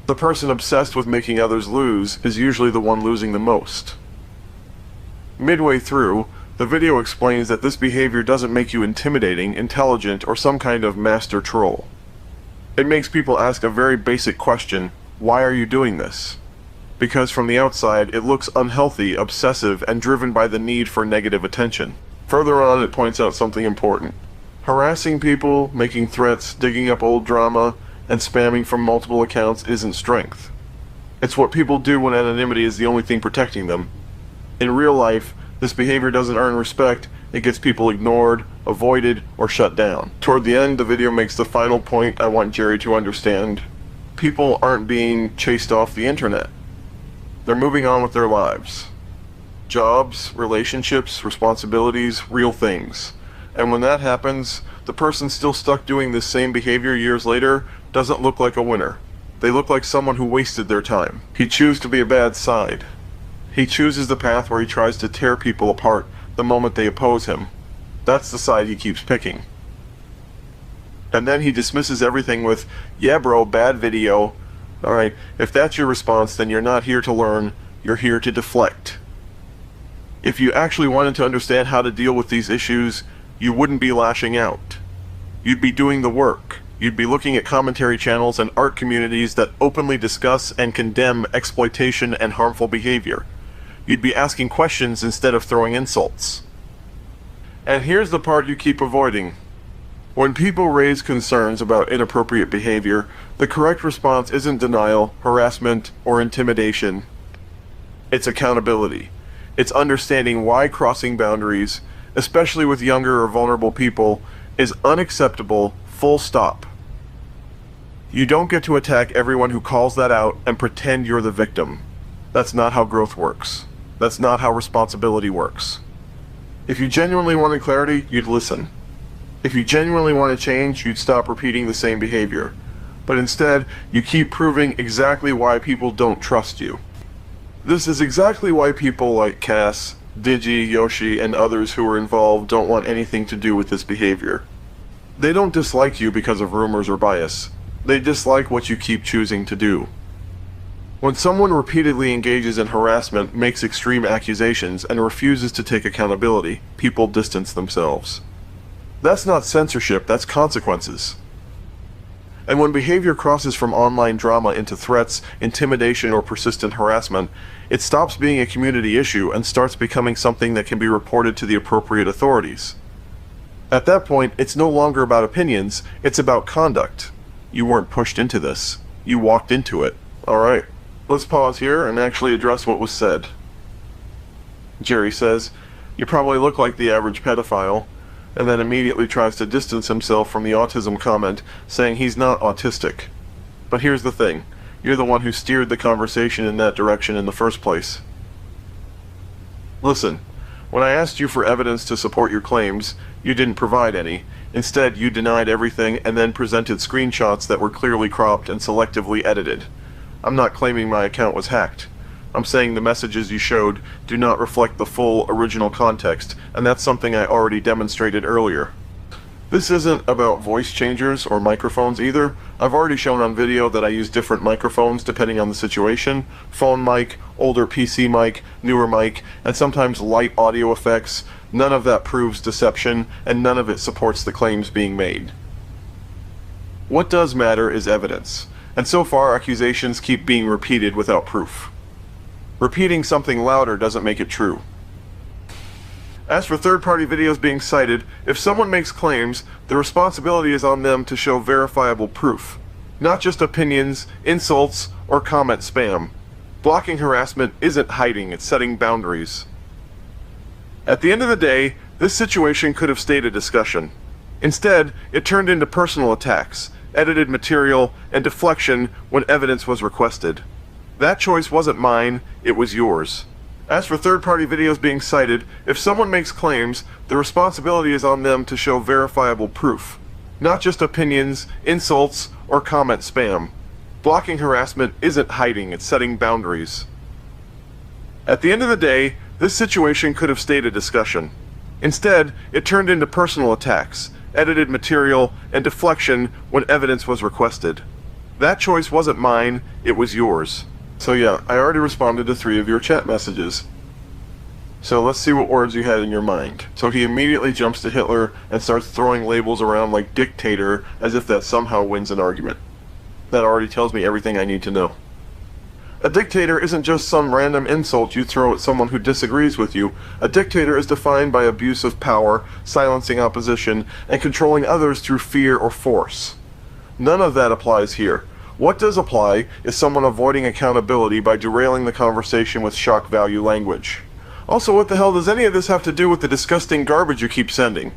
The person obsessed with making others lose is usually the one losing the most. Midway through, the video explains that this behavior doesn't make you intimidating, intelligent, or some kind of master troll. It makes people ask a very basic question: why are you doing this? Because from the outside, it looks unhealthy, obsessive, and driven by the need for negative attention. Further on, it points out something important. Harassing people, making threats, digging up old drama, and spamming from multiple accounts isn't strength. It's what people do when anonymity is the only thing protecting them. In real life, this behavior doesn't earn respect, it gets people ignored, avoided, or shut down. Toward the end, the video makes the final point I want Jerry to understand. People aren't being chased off the internet. They're moving on with their lives. Jobs, relationships, responsibilities, real things. And when that happens, the person still stuck doing this same behavior years later doesn't look like a winner. They look like someone who wasted their time. He chooses to be a bad side. He chooses the path where he tries to tear people apart the moment they oppose him. That's the side he keeps picking. And then he dismisses everything with, "Yeah bro, bad video." Alright, if that's your response, then you're not here to learn, you're here to deflect. If you actually wanted to understand how to deal with these issues, you wouldn't be lashing out. You'd be doing the work. You'd be looking at commentary channels and art communities that openly discuss and condemn exploitation and harmful behavior. You'd be asking questions instead of throwing insults. And here's the part you keep avoiding. When people raise concerns about inappropriate behavior, the correct response isn't denial, harassment, or intimidation. It's accountability. It's understanding why crossing boundaries, especially with younger or vulnerable people, is unacceptable, full stop. You don't get to attack everyone who calls that out and pretend you're the victim. That's not how growth works. That's not how responsibility works. If you genuinely wanted clarity, you'd listen. If you genuinely want to change, you'd stop repeating the same behavior. But instead, you keep proving exactly why people don't trust you. This is exactly why people like Cass, Digi, Yoshi, and others who are involved don't want anything to do with this behavior. They don't dislike you because of rumors or bias. They dislike what you keep choosing to do. When someone repeatedly engages in harassment, makes extreme accusations, and refuses to take accountability, people distance themselves. That's not censorship, that's consequences. And when behavior crosses from online drama into threats, intimidation, or persistent harassment, it stops being a community issue and starts becoming something that can be reported to the appropriate authorities. At that point, it's no longer about opinions, it's about conduct. You weren't pushed into this. You walked into it. Alright, let's pause here and actually address what was said. Jerry says, "You probably look like the average pedophile," and then immediately tries to distance himself from the autism comment, saying he's not autistic. But here's the thing, you're the one who steered the conversation in that direction in the first place. Listen, when I asked you for evidence to support your claims, you didn't provide any. Instead, you denied everything and then presented screenshots that were clearly cropped and selectively edited. I'm not claiming my account was hacked. I'm saying the messages you showed do not reflect the full original context, and that's something I already demonstrated earlier. This isn't about voice changers or microphones either. I've already shown on video that I use different microphones depending on the situation. Phone mic, older PC mic, newer mic, and sometimes light audio effects. None of that proves deception, and none of it supports the claims being made. What does matter is evidence, and so far accusations keep being repeated without proof. Repeating something louder doesn't make it true. As for third-party videos being cited, if someone makes claims, the responsibility is on them to show verifiable proof, not just opinions, insults, or comment spam. Blocking harassment isn't hiding, it's setting boundaries. At the end of the day, this situation could have stayed a discussion. Instead, it turned into personal attacks, edited material, and deflection when evidence was requested. That choice wasn't mine, it was yours. As for third-party videos being cited, if someone makes claims, the responsibility is on them to show verifiable proof, not just opinions, insults, or comment spam. Blocking harassment isn't hiding, it's setting boundaries. At the end of the day, this situation could have stayed a discussion. Instead, it turned into personal attacks, edited material, and deflection when evidence was requested. That choice wasn't mine, it was yours. So yeah, I already responded to 3 of your chat messages. So let's see what words you had in your mind. So he immediately jumps to Hitler and starts throwing labels around like dictator as if that somehow wins an argument. That already tells me everything I need to know. A dictator isn't just some random insult you throw at someone who disagrees with you. A dictator is defined by abuse of power, silencing opposition, and controlling others through fear or force. None of that applies here. What does apply is someone avoiding accountability by derailing the conversation with shock value language. Also, what the hell does any of this have to do with the disgusting garbage you keep sending?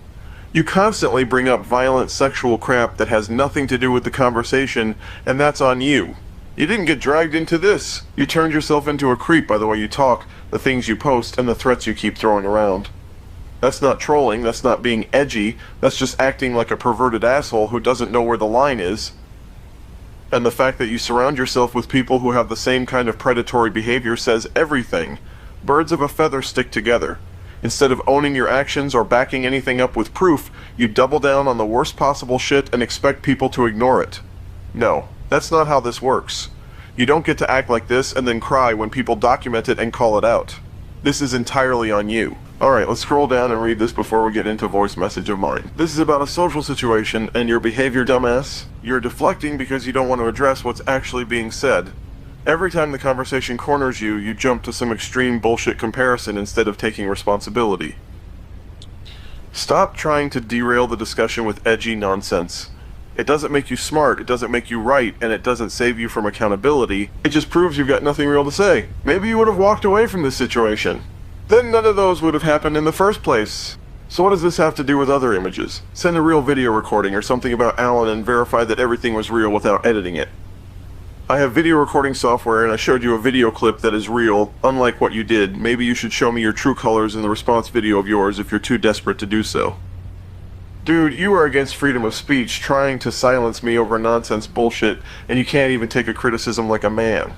You constantly bring up violent sexual crap that has nothing to do with the conversation, and that's on you. You didn't get dragged into this. You turned yourself into a creep by the way you talk, the things you post, and the threats you keep throwing around. That's not trolling, that's not being edgy, that's just acting like a perverted asshole who doesn't know where the line is. And the fact that you surround yourself with people who have the same kind of predatory behavior says everything. Birds of a feather stick together. Instead of owning your actions or backing anything up with proof, you double down on the worst possible shit and expect people to ignore it. No, that's not how this works. You don't get to act like this and then cry when people document it and call it out. This is entirely on you. Alright, let's scroll down and read this before we get into voice message of mine. This is about a social situation and your behavior, dumbass. You're deflecting because you don't want to address what's actually being said. Every time the conversation corners you, you jump to some extreme bullshit comparison instead of taking responsibility. Stop trying to derail the discussion with edgy nonsense. It doesn't make you smart, it doesn't make you right, and it doesn't save you from accountability. It just proves you've got nothing real to say. Maybe you would have walked away from this situation. Then none of those would have happened in the first place. So what does this have to do with other images? Send a real video recording or something about Allan and verify that everything was real without editing it. I have video recording software and I showed you a video clip that is real, unlike what you did. Maybe you should show me your true colors in the response video of yours if you're too desperate to do so. Dude, you are against freedom of speech, trying to silence me over nonsense bullshit, and you can't even take a criticism like a man.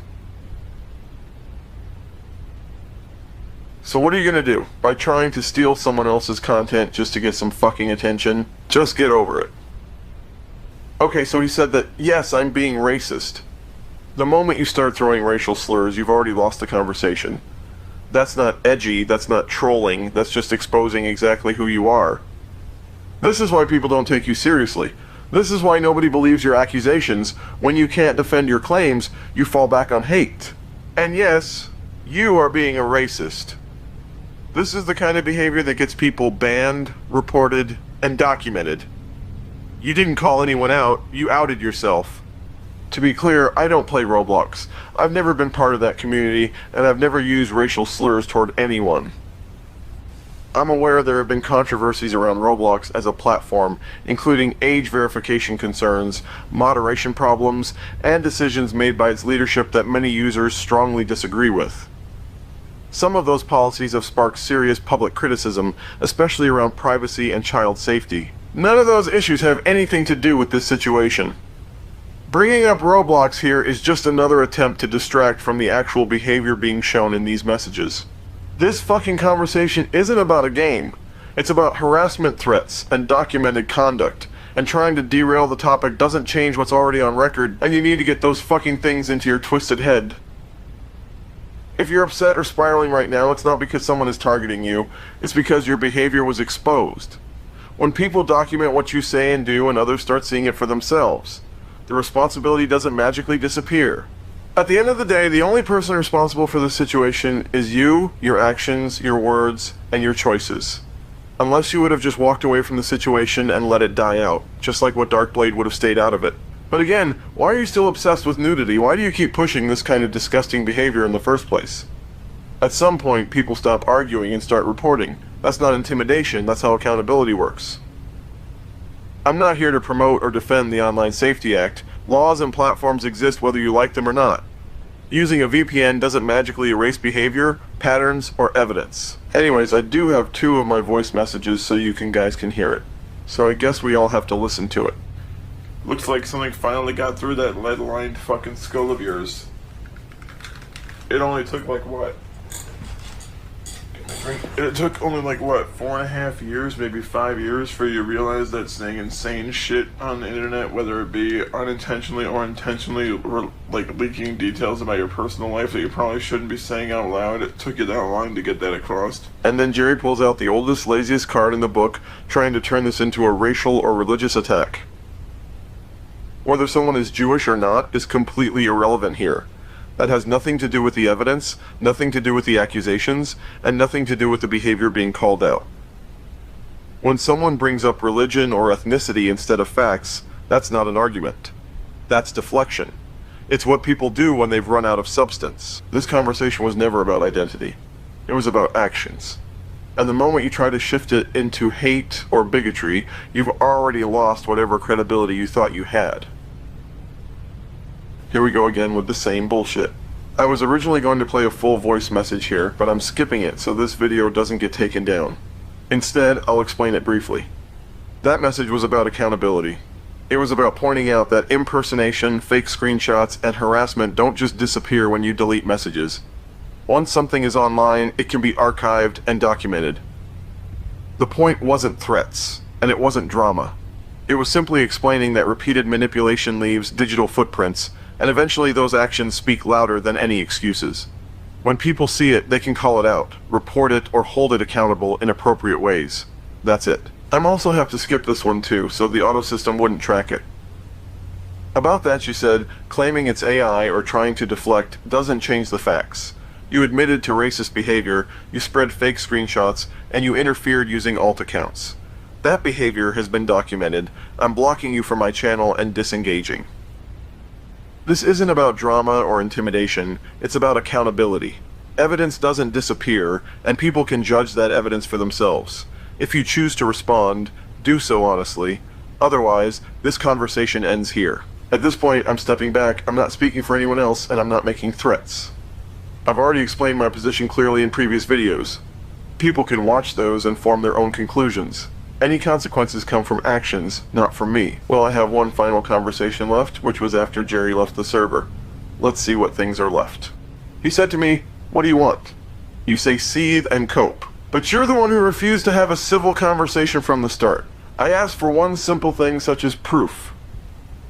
So what are you gonna do? By trying to steal someone else's content just to get some fucking attention? Just get over it. Okay, so he said that, yes, I'm being racist. The moment you start throwing racial slurs, you've already lost the conversation. That's not edgy, that's not trolling, that's just exposing exactly who you are. This is why people don't take you seriously. This is why nobody believes your accusations. When you can't defend your claims, you fall back on hate. And yes, you are being a racist. This is the kind of behavior that gets people banned, reported, and documented. You didn't call anyone out, you outed yourself. To be clear, I don't play Roblox. I've never been part of that community, and I've never used racial slurs toward anyone. I'm aware there have been controversies around Roblox as a platform, including age verification concerns, moderation problems, and decisions made by its leadership that many users strongly disagree with. Some of those policies have sparked serious public criticism, especially around privacy and child safety. None of those issues have anything to do with this situation. Bringing up Roblox here is just another attempt to distract from the actual behavior being shown in these messages. This fucking conversation isn't about a game. It's about harassment threats and documented conduct, and trying to derail the topic doesn't change what's already on record, and you need to get those fucking things into your twisted head. If you're upset or spiraling right now, it's not because someone is targeting you, it's because your behavior was exposed. When people document what you say and do and others start seeing it for themselves, the responsibility doesn't magically disappear. At the end of the day, the only person responsible for the situation is you, your actions, your words, and your choices. Unless you would have just walked away from the situation and let it die out, just like what Darkblade would have stayed out of it. But again, why are you still obsessed with nudity? Why do you keep pushing this kind of disgusting behavior in the first place? At some point, people stop arguing and start reporting. That's not intimidation, that's how accountability works. I'm not here to promote or defend the Online Safety Act. Laws and platforms exist whether you like them or not. Using a VPN doesn't magically erase behavior, patterns, or evidence. Anyways, I do have 2 of my voice messages so you guys can hear it. So I guess we all have to listen to it. Looks like something finally got through that lead-lined fucking skull of yours. It only took like what? It took only like what, 4.5 years, maybe 5 years for you to realize that saying insane shit on the internet, whether it be unintentionally or intentionally, like leaking details about your personal life that you probably shouldn't be saying out loud. It took you that long to get that across. And then Jerry pulls out the oldest, laziest card in the book, trying to turn this into a racial or religious attack. Whether someone is Jewish or not is completely irrelevant here. That has nothing to do with the evidence, nothing to do with the accusations, and nothing to do with the behavior being called out. When someone brings up religion or ethnicity instead of facts, that's not an argument. That's deflection. It's what people do when they've run out of substance. This conversation was never about identity. It was about actions. And the moment you try to shift it into hate or bigotry, you've already lost whatever credibility you thought you had. Here we go again with the same bullshit. I was originally going to play a full voice message here, but I'm skipping it so this video doesn't get taken down. Instead, I'll explain it briefly. That message was about accountability. It was about pointing out that impersonation, fake screenshots, and harassment don't just disappear when you delete messages. Once something is online, it can be archived and documented. The point wasn't threats, and it wasn't drama. It was simply explaining that repeated manipulation leaves digital footprints, and eventually those actions speak louder than any excuses. When people see it, they can call it out, report it, or hold it accountable in appropriate ways. That's it. I'm also have to skip this one too, so the auto system wouldn't track it. About that, she said, claiming it's AI or trying to deflect doesn't change the facts. You admitted to racist behavior, you spread fake screenshots, and you interfered using alt accounts. That behavior has been documented. I'm blocking you from my channel and disengaging. This isn't about drama or intimidation, it's about accountability. Evidence doesn't disappear, and people can judge that evidence for themselves. If you choose to respond, do so honestly. Otherwise, this conversation ends here. At this point, I'm stepping back, I'm not speaking for anyone else, and I'm not making threats. I've already explained my position clearly in previous videos. People can watch those and form their own conclusions. Any consequences come from actions, not from me. Well, I have one final conversation left, which was after Jerry left the server. Let's see what things are left. He said to me, "What do you want?" You say seethe and cope. But you're the one who refused to have a civil conversation from the start. I asked for one simple thing such as proof.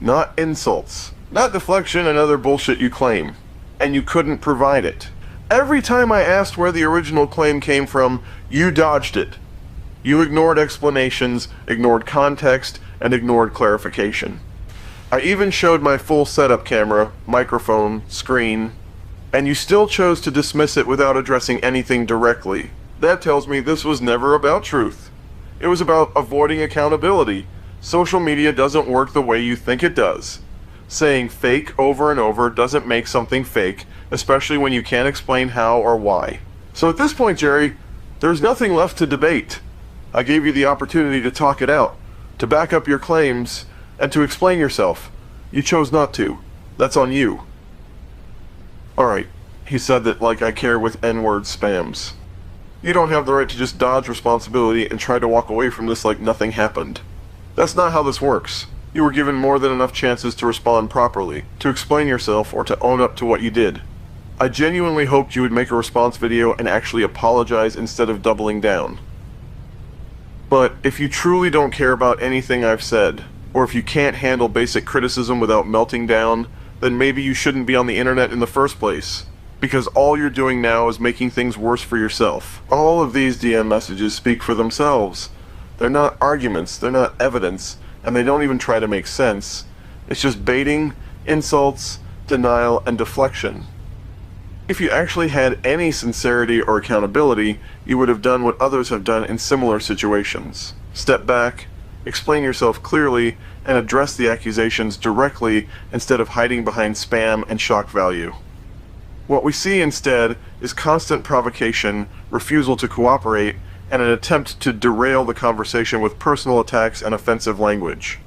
Not insults. Not deflection and other bullshit you claim. And you couldn't provide it. Every time I asked where the original claim came from, you dodged it. You ignored explanations, ignored context, and ignored clarification. I even showed my full setup camera, microphone, screen, and you still chose to dismiss it without addressing anything directly. That tells me this was never about truth. It was about avoiding accountability. Social media doesn't work the way you think it does. Saying fake over and over doesn't make something fake, especially when you can't explain how or why. So at this point, Jerry, there's nothing left to debate. I gave you the opportunity to talk it out, to back up your claims, and to explain yourself. You chose not to. That's on you. Alright, he said that like I care with N-word spams. You don't have the right to just dodge responsibility and try to walk away from this like nothing happened. That's not how this works. You were given more than enough chances to respond properly, to explain yourself, or to own up to what you did. I genuinely hoped you would make a response video and actually apologize instead of doubling down. But if you truly don't care about anything I've said, or if you can't handle basic criticism without melting down, then maybe you shouldn't be on the internet in the first place. Because all you're doing now is making things worse for yourself. All of these DM messages speak for themselves. They're not arguments, they're not evidence, and they don't even try to make sense. It's just baiting, insults, denial, and deflection. If you actually had any sincerity or accountability, you would have done what others have done in similar situations. Step back, explain yourself clearly, and address the accusations directly instead of hiding behind spam and shock value. What we see instead is constant provocation, refusal to cooperate, and an attempt to derail the conversation with personal attacks and offensive language.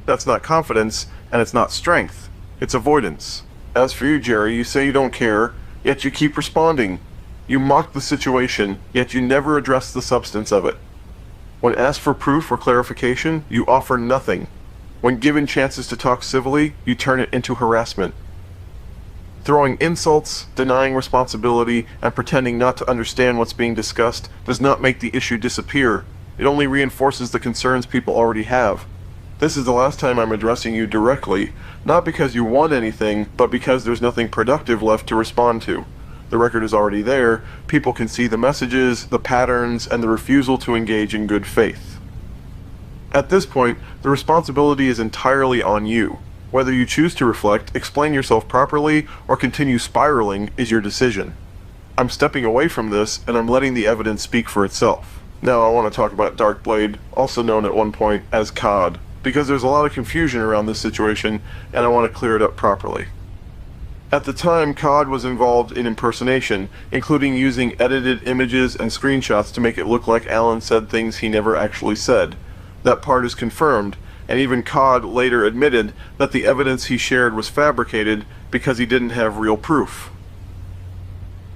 That's not confidence, and it's not strength. It's avoidance. As for you, Jerry, you say you don't care, yet you keep responding. You mock the situation, yet you never address the substance of it. When asked for proof or clarification, you offer nothing. When given chances to talk civilly, you turn it into harassment. Throwing insults, denying responsibility, and pretending not to understand what's being discussed does not make the issue disappear. It only reinforces the concerns people already have. This is the last time I'm addressing you directly, not because you want anything, but because there's nothing productive left to respond to. The record is already there, people can see the messages, the patterns, and the refusal to engage in good faith. At this point, the responsibility is entirely on you. Whether you choose to reflect, explain yourself properly, or continue spiraling is your decision. I'm stepping away from this, and I'm letting the evidence speak for itself. Now I want to talk about Darkblade, also known at one point as COD, because there's a lot of confusion around this situation, and I want to clear it up properly. At the time, COD was involved in impersonation, including using edited images and screenshots to make it look like Allan said things he never actually said. That part is confirmed, and even COD later admitted that the evidence he shared was fabricated because he didn't have real proof.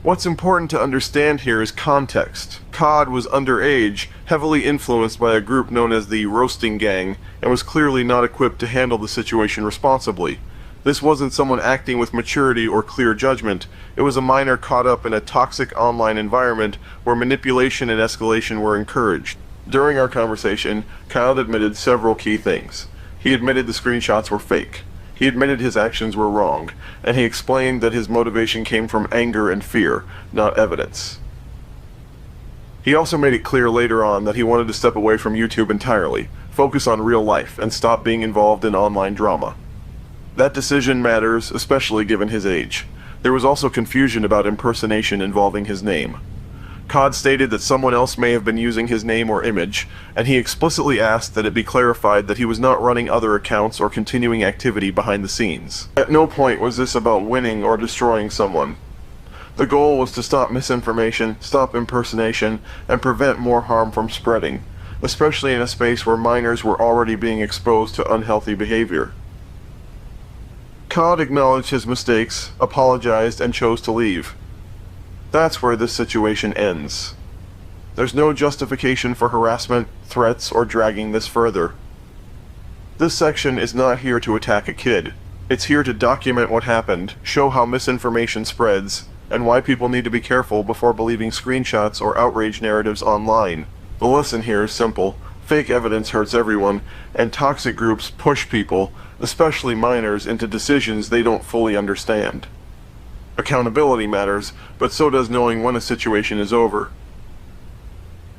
What's important to understand here is context. COD was underage, heavily influenced by a group known as the Roasting Gang, and was clearly not equipped to handle the situation responsibly. This wasn't someone acting with maturity or clear judgment. It was a minor caught up in a toxic online environment where manipulation and escalation were encouraged. During our conversation, Kyle admitted several key things. He admitted the screenshots were fake. He admitted his actions were wrong, and he explained that his motivation came from anger and fear, not evidence. He also made it clear later on that he wanted to step away from YouTube entirely, focus on real life, and stop being involved in online drama. That decision matters, especially given his age. There was also confusion about impersonation involving his name. COD stated that someone else may have been using his name or image, and he explicitly asked that it be clarified that he was not running other accounts or continuing activity behind the scenes. At no point was this about winning or destroying someone. The goal was to stop misinformation, stop impersonation, and prevent more harm from spreading, especially in a space where minors were already being exposed to unhealthy behavior. COD acknowledged his mistakes, apologized, and chose to leave. That's where this situation ends. There's no justification for harassment, threats, or dragging this further. This section is not here to attack a kid. It's here to document what happened, show how misinformation spreads, and why people need to be careful before believing screenshots or outrage narratives online. The lesson here is simple. Fake evidence hurts everyone, and toxic groups push people, especially minors, into decisions they don't fully understand. Accountability matters, but so does knowing when a situation is over.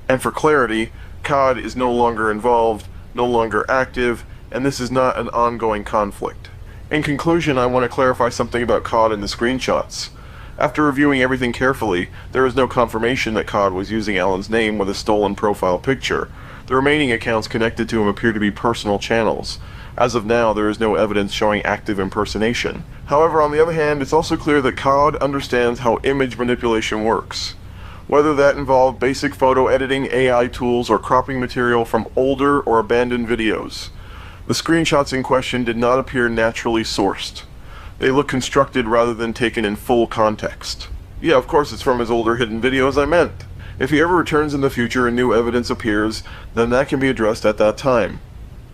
And for clarity, COD is no longer involved, no longer active, and this is not an ongoing conflict. In conclusion, I want to clarify something about COD and the screenshots. After reviewing everything carefully, there is no confirmation that COD was using Allan's name with a stolen profile picture. The remaining accounts connected to him appear to be personal channels. As of now, there is no evidence showing active impersonation. However, on the other hand, it's also clear that COD understands how image manipulation works. Whether that involved basic photo editing, AI tools, or cropping material from older or abandoned videos. The screenshots in question did not appear naturally sourced. They look constructed rather than taken in full context. Yeah, of course it's from his older hidden videos I meant. If he ever returns in the future and new evidence appears, then that can be addressed at that time.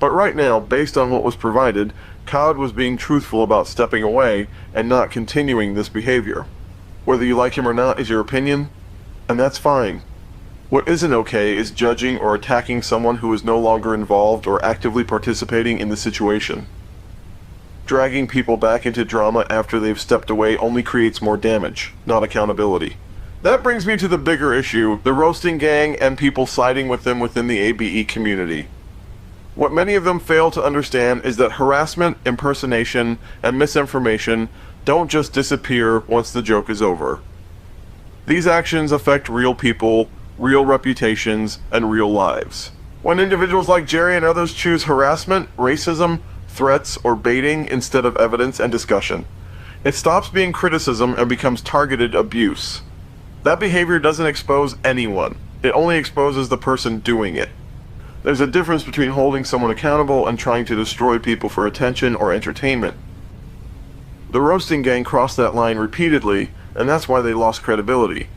But right now, based on what was provided, COD was being truthful about stepping away and not continuing this behavior. Whether you like him or not is your opinion, and that's fine. What isn't okay is judging or attacking someone who is no longer involved or actively participating in the situation. Dragging people back into drama after they've stepped away only creates more damage, not accountability. That brings me to the bigger issue, the roasting gang and people siding with them within the ABE community. What many of them fail to understand is that harassment, impersonation, and misinformation don't just disappear once the joke is over. These actions affect real people, real reputations, and real lives. When individuals like Jerry and others choose harassment, racism, threats, or baiting instead of evidence and discussion, it stops being criticism and becomes targeted abuse. That behavior doesn't expose anyone. It only exposes the person doing it. There's a difference between holding someone accountable and trying to destroy people for attention or entertainment. The roasting gang crossed that line repeatedly, and that's why they lost credibility.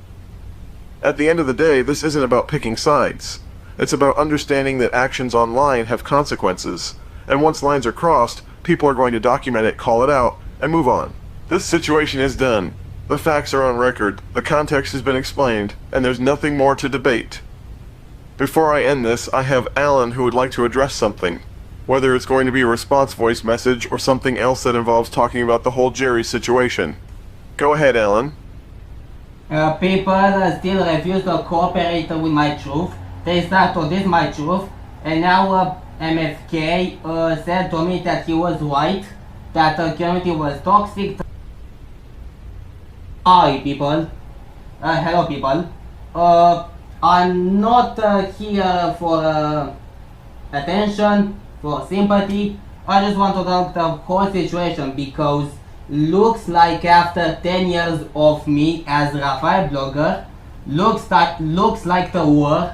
At the end of the day, this isn't about picking sides. It's about understanding that actions online have consequences, and once lines are crossed, people are going to document it, call it out, and move on. This situation is done. The facts are on record, the context has been explained, and there's nothing more to debate. Before I end this, I have Allan who would like to address something. Whether it's going to be a response voice message or something else that involves talking about the whole Jerry situation. Go ahead, Allan. People still refuse to cooperate with my truth. They start to diss my truth, and now MFK said to me that he was right, that the community was toxic. Hi people, hello people. I'm not here for attention, for sympathy. I just want to talk the whole situation because looks like after 10 years of me as Rafael blogger, looks like the war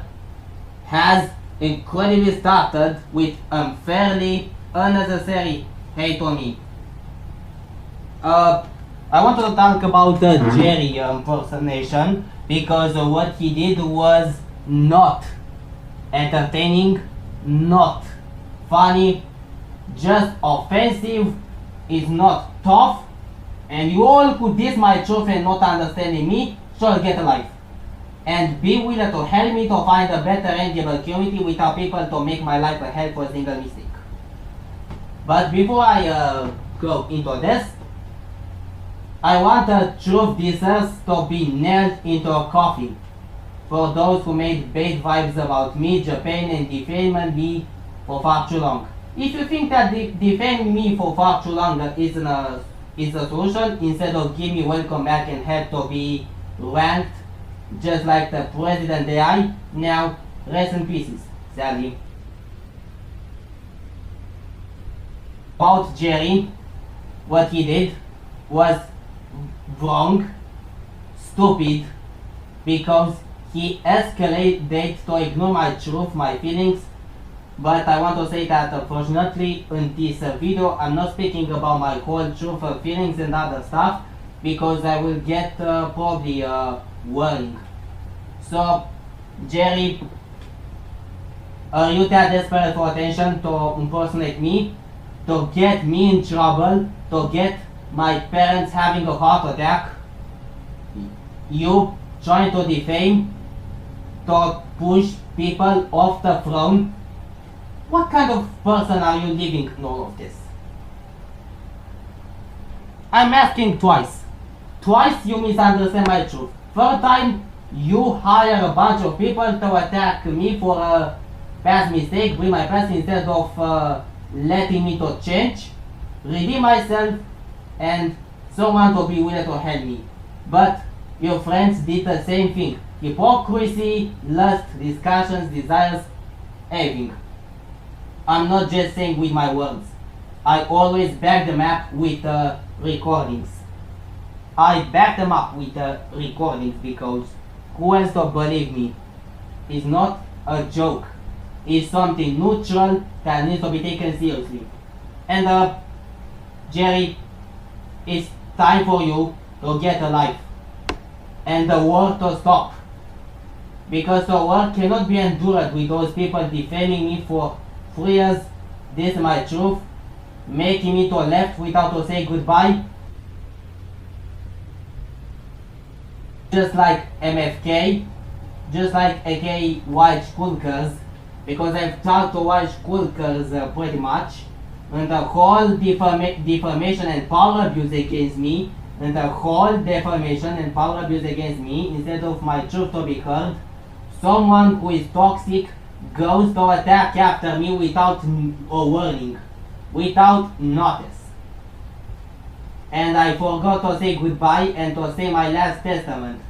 has incredibly started with fairly unnecessary hate on me. I want to talk about the Jerry impersonation because what he did was not entertaining, not funny, just offensive, is not tough, and you all who diss my truth and not understanding me should get a life. And be willing to help me to find a better enjoyable community without people to make my life a hell for a single mistake. But before I go into this, I want the truth dissers to be nailed into a coffin. For those who made bad vibes about me, Japan, and defaming me for far too long. If you think that defaming me for far too long is a solution, instead of give me welcome back and help to be ranked just like the president AI, now rest in pieces, sadly. About Jerry, what he did was wrong, stupid, because he escalated to ignore my truth, my feelings. But I want to say that unfortunately in this video I'm not speaking about my whole truth of feelings and other stuff because I will get probably worrying. So Jerry, are you that desperate for attention to impersonate me, to get me in trouble, to get my parents having a heart attack? You trying to defame, to push people off the throne? What kind of person are you living in all of this? I'm asking twice. Twice you misunderstand my truth. Third time, you hire a bunch of people to attack me for a past mistake, bring my past instead of letting me to change, redeem myself, and someone to be willing to help me. But your friends did the same thing. Hypocrisy, lust, discussions, desires, everything. I'm not just saying with my words. I always back them up with recordings. I back them up with recordings because who else to believe me? It's not a joke. It's something neutral that needs to be taken seriously. And Jerry, it's time for you to get a life and the war to stop. Because the war cannot be endured with those people defaming me for 3 years. This is my truth, making me to left without to say goodbye. Just like MFK, just like aka white schoolgirls, because I've talked to white schoolgirls pretty much, and the whole defamation and power abuse against me, and the whole defamation and power abuse against me, instead of my truth to be heard, someone who is toxic goes to attack after me without a warning, without notice. And I forgot to say goodbye and to say my last testament.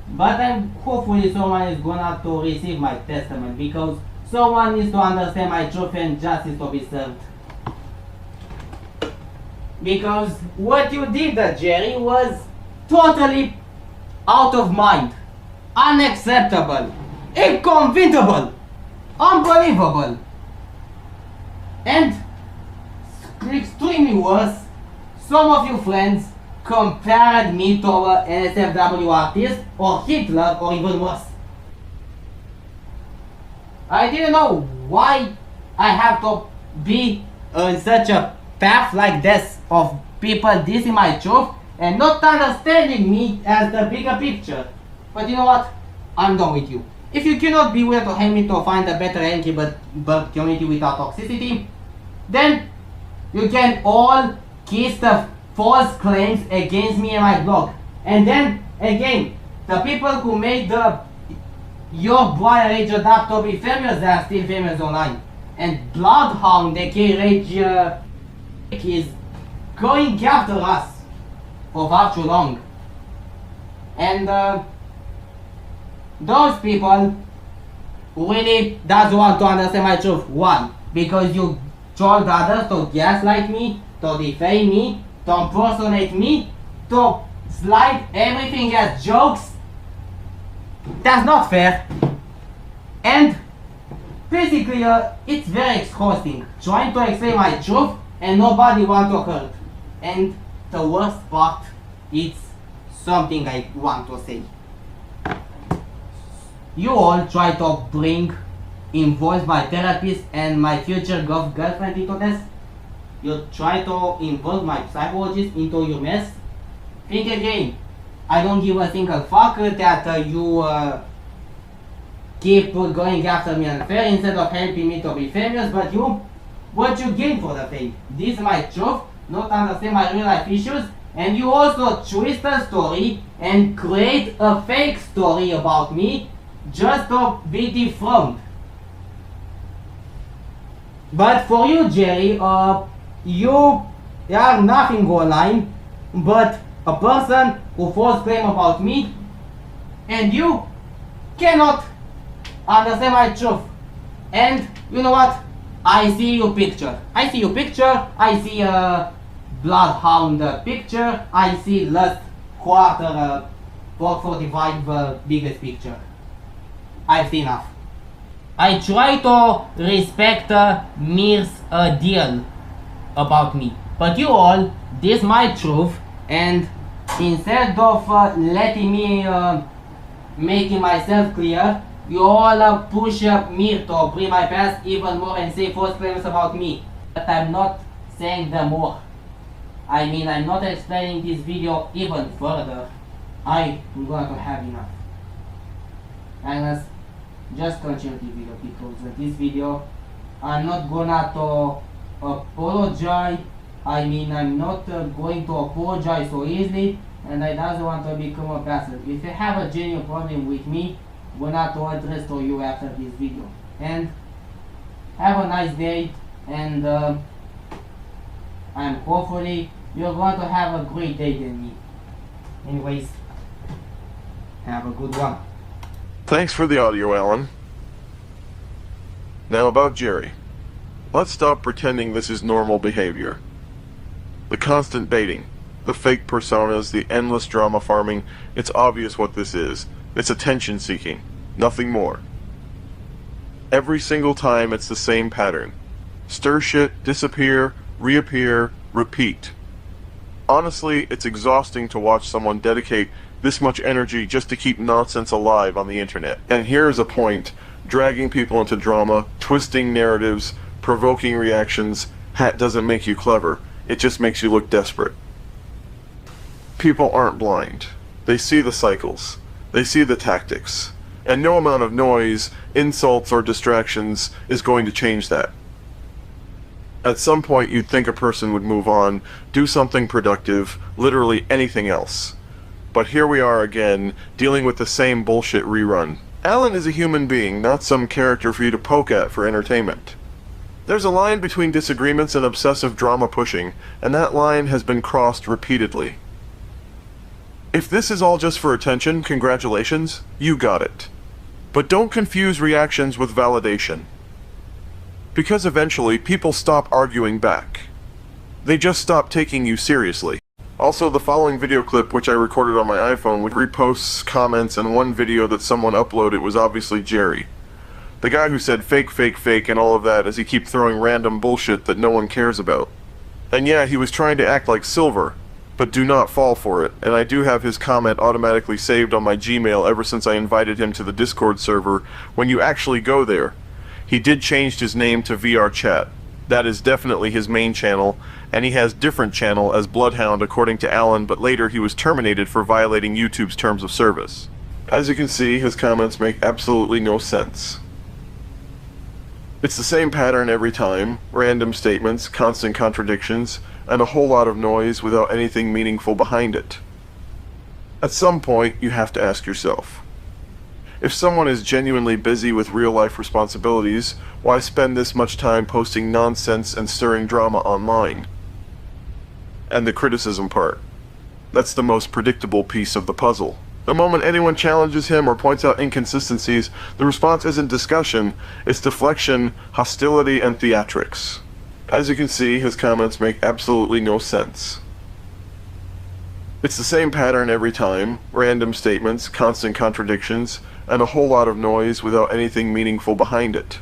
But hopefully someone is gonna to receive my testament because someone needs to understand my truth and justice to be served. Because what you did, Jerry, was totally out of mind, unacceptable, inconceivable, unbelievable, and extremely worse. Some of you friends compared me to an NSFW artist or Hitler or even worse. I didn't know why I have to be in such a path like this of people dissing my truth and not understanding me as the bigger picture. But you know what? I'm done with you. If you cannot be willing to help me to find a better Angry Bird community without toxicity, then you can all kiss the false claims against me and my blog. And then again, the people who made your boy Rage adapt to be famous, they are still famous online. And Bloodhound, aka Rage is going after us for far too long. And those people really doesn't want to understand my truth. One, because you told others to gaslight me, to defame me, to impersonate me, to slide everything as jokes. That's not fair. And basically, it's very exhausting trying to explain my truth and nobody wants to hurt. And the worst part, it's something I want to say. You all try to involve my therapist and my future girlfriend into this. You try to involve my psychologist into your mess. Think again. I don't give a single fuck that you keep going after me unfair instead of helping me to be famous, but what you gain for the fame? This is my truth, not understand my real life issues, and you also twist the story and create a fake story about me just to be dethroned. But for you, Jerry, you are nothing online but a person who false claim about me, and you cannot understand my truth. And you know what? I see your picture. I see a Bloodhound picture. I see last quarter 445 biggest picture. I've seen enough. I try to respect Mir's deal about me, but you all diss my truth, and instead of letting me making myself clear, you all push me to bring my past even more and say false claims about me. But I'm not saying them more. I mean, I'm not explaining this video even further. I'm going to have enough. And let's just continue the video, because this video I'm not gonna to apologize. I mean, I'm not going to apologize so easily, and I don't want to become a bastard. If you have a genuine problem with me, we're not to address to you after this video. And have a nice day, and and hopefully you're going to have a great day than me. Anyways, have a good one. Thanks for the audio, Allan. Now about Jerry. Let's stop pretending this is normal behavior. The constant baiting, the fake personas, the endless drama farming, it's obvious what this is. It's attention seeking, nothing more. Every single time it's the same pattern. Stir shit, disappear, reappear, repeat. Honestly, it's exhausting to watch someone dedicate this much energy just to keep nonsense alive on the internet. And here's a point, dragging people into drama, twisting narratives, provoking reactions. That doesn't make you clever, it just makes you look desperate. People aren't blind. They see the cycles. They see the tactics. And no amount of noise, insults, or distractions is going to change that. At some point you'd think a person would move on, do something productive, literally anything else. But here we are again, dealing with the same bullshit rerun. Allan is a human being, not some character for you to poke at for entertainment. There's a line between disagreements and obsessive drama pushing, and that line has been crossed repeatedly. If this is all just for attention, congratulations, you got it. But don't confuse reactions with validation. Because eventually, people stop arguing back. They just stop taking you seriously. Also, the following video clip, which I recorded on my iPhone, with reposts, comments, and one video that someone uploaded was obviously Jerry. The guy who said fake, fake, fake, and all of that as he keeps throwing random bullshit that no one cares about. And yeah, he was trying to act like Silver, but do not fall for it, and I do have his comment automatically saved on my Gmail ever since I invited him to the Discord server when you actually go there. He did change his name to VRChat. That is definitely his main channel, and he has different channel as RedHound according to Allan, but later he was terminated for violating YouTube's terms of service. As you can see, his comments make absolutely no sense. It's the same pattern every time, random statements, constant contradictions, and a whole lot of noise without anything meaningful behind it. At some point, you have to ask yourself, if someone is genuinely busy with real-life responsibilities, why spend this much time posting nonsense and stirring drama online? And the criticism part. That's the most predictable piece of the puzzle. The moment anyone challenges him or points out inconsistencies, the response isn't discussion, it's deflection, hostility, and theatrics. As you can see, his comments make absolutely no sense. It's the same pattern every time, random statements, constant contradictions, and a whole lot of noise without anything meaningful behind it.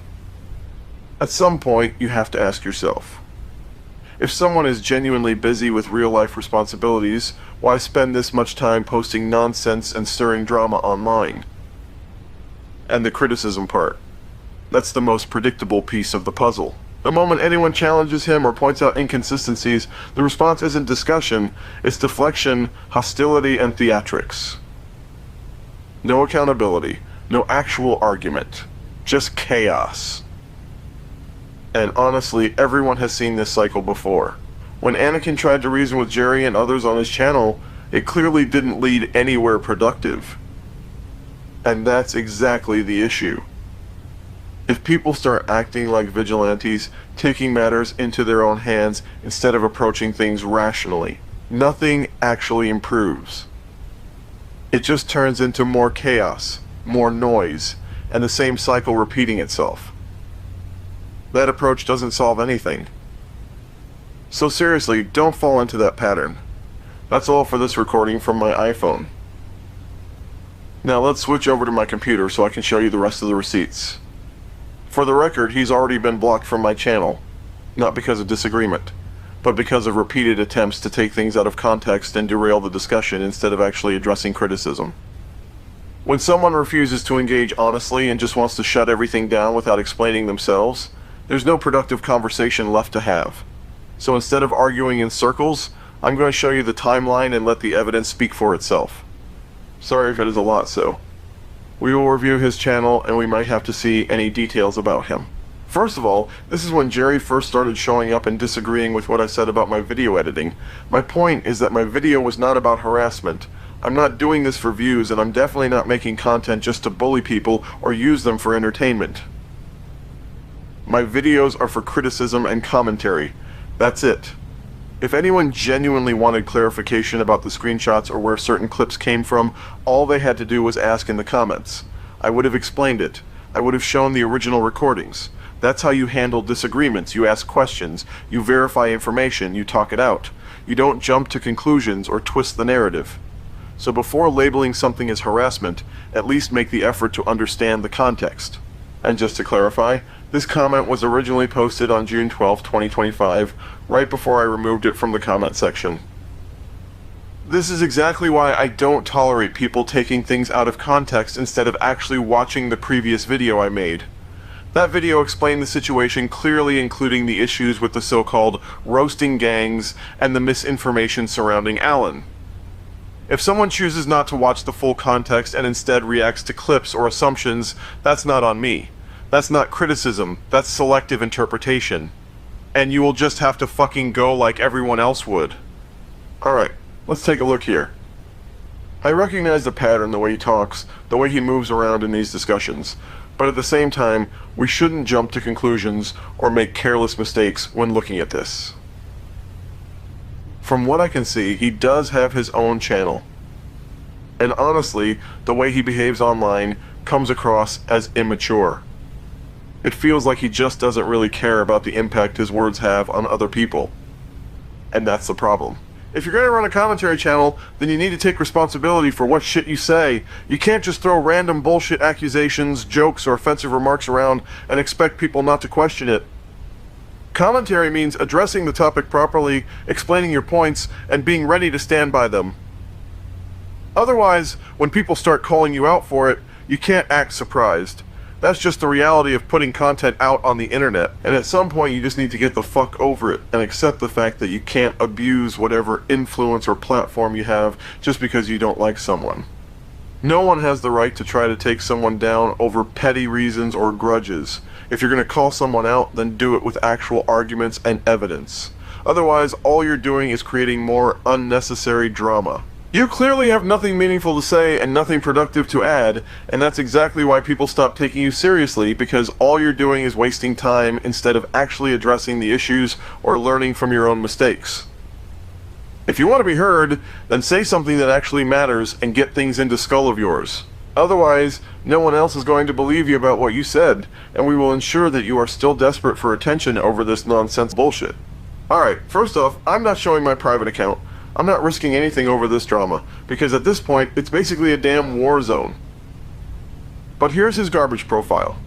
At some point, you have to ask yourself, if someone is genuinely busy with real-life responsibilities, why spend this much time posting nonsense and stirring drama online? And the criticism part. That's the most predictable piece of the puzzle. The moment anyone challenges him or points out inconsistencies, the response isn't discussion, it's deflection, hostility, and theatrics. No accountability, no actual argument, just chaos. And honestly, everyone has seen this cycle before. When Anakin tried to reason with Jerry and others on his channel, it clearly didn't lead anywhere productive. And that's exactly the issue. If people start acting like vigilantes, taking matters into their own hands instead of approaching things rationally, nothing actually improves. It just turns into more chaos, more noise, and the same cycle repeating itself. That approach doesn't solve anything. So seriously, don't fall into that pattern. That's all for this recording from my iPhone. Now let's switch over to my computer so I can show you the rest of the receipts. For the record, he's already been blocked from my channel, not because of disagreement, but because of repeated attempts to take things out of context and derail the discussion instead of actually addressing criticism. When someone refuses to engage honestly and just wants to shut everything down without explaining themselves, there's no productive conversation left to have. So instead of arguing in circles, I'm going to show you the timeline and let the evidence speak for itself. Sorry if it is a lot, so. We will review his channel and we might have to see any details about him. First of all, this is when Jerry first started showing up and disagreeing with what I said about my video editing. My point is that my video was not about harassment. I'm not doing this for views, and I'm definitely not making content just to bully people or use them for entertainment. My videos are for criticism and commentary. That's it. If anyone genuinely wanted clarification about the screenshots or where certain clips came from, all they had to do was ask in the comments. I would have explained it. I would have shown the original recordings. That's how you handle disagreements. You ask questions, you verify information, you talk it out. You don't jump to conclusions or twist the narrative. So before labeling something as harassment, at least make the effort to understand the context. And just to clarify, this comment was originally posted on June 12, 2025, right before I removed it from the comment section. This is exactly why I don't tolerate people taking things out of context instead of actually watching the previous video I made. That video explained the situation clearly, including the issues with the so-called roasting gangs and the misinformation surrounding Allan. If someone chooses not to watch the full context and instead reacts to clips or assumptions, that's not on me. That's not criticism, that's selective interpretation. And you will just have to fucking go like everyone else would. Alright, let's take a look here. I recognize the pattern, the way he talks, the way he moves around in these discussions, but at the same time, we shouldn't jump to conclusions or make careless mistakes when looking at this. From what I can see, he does have his own channel. And honestly, the way he behaves online comes across as immature. It feels like he just doesn't really care about the impact his words have on other people. And that's the problem. If you're going to run a commentary channel, then you need to take responsibility for what shit you say. You can't just throw random bullshit accusations, jokes, or offensive remarks around and expect people not to question it. Commentary means addressing the topic properly, explaining your points, and being ready to stand by them. Otherwise, when people start calling you out for it, you can't act surprised. That's just the reality of putting content out on the internet, and at some point you just need to get the fuck over it and accept the fact that you can't abuse whatever influence or platform you have just because you don't like someone. No one has the right to try to take someone down over petty reasons or grudges. If you're going to call someone out, then do it with actual arguments and evidence. Otherwise, all you're doing is creating more unnecessary drama. You clearly have nothing meaningful to say and nothing productive to add, and that's exactly why people stop taking you seriously, because all you're doing is wasting time instead of actually addressing the issues or learning from your own mistakes. If you want to be heard, then say something that actually matters and get things into skull of yours. Otherwise, no one else is going to believe you about what you said, and we will ensure that you are still desperate for attention over this nonsense bullshit. Alright, first off, I'm not showing my private account. I'm not risking anything over this drama, because at this point, it's basically a damn war zone. But here's his garbage profile.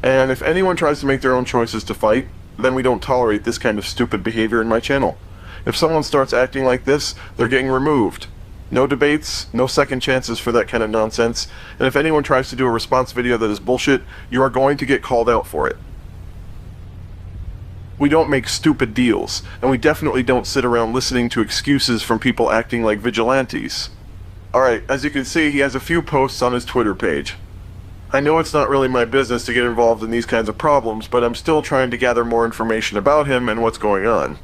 And if anyone tries to make their own choices to fight, then we don't tolerate this kind of stupid behavior in my channel. If someone starts acting like this, they're getting removed. No debates, no second chances for that kind of nonsense, and if anyone tries to do a response video that is bullshit, you are going to get called out for it. We don't make stupid deals, and we definitely don't sit around listening to excuses from people acting like vigilantes. Alright, as you can see, he has a few posts on his Twitter page. I know it's not really my business to get involved in these kinds of problems, but I'm still trying to gather more information about him and what's going on.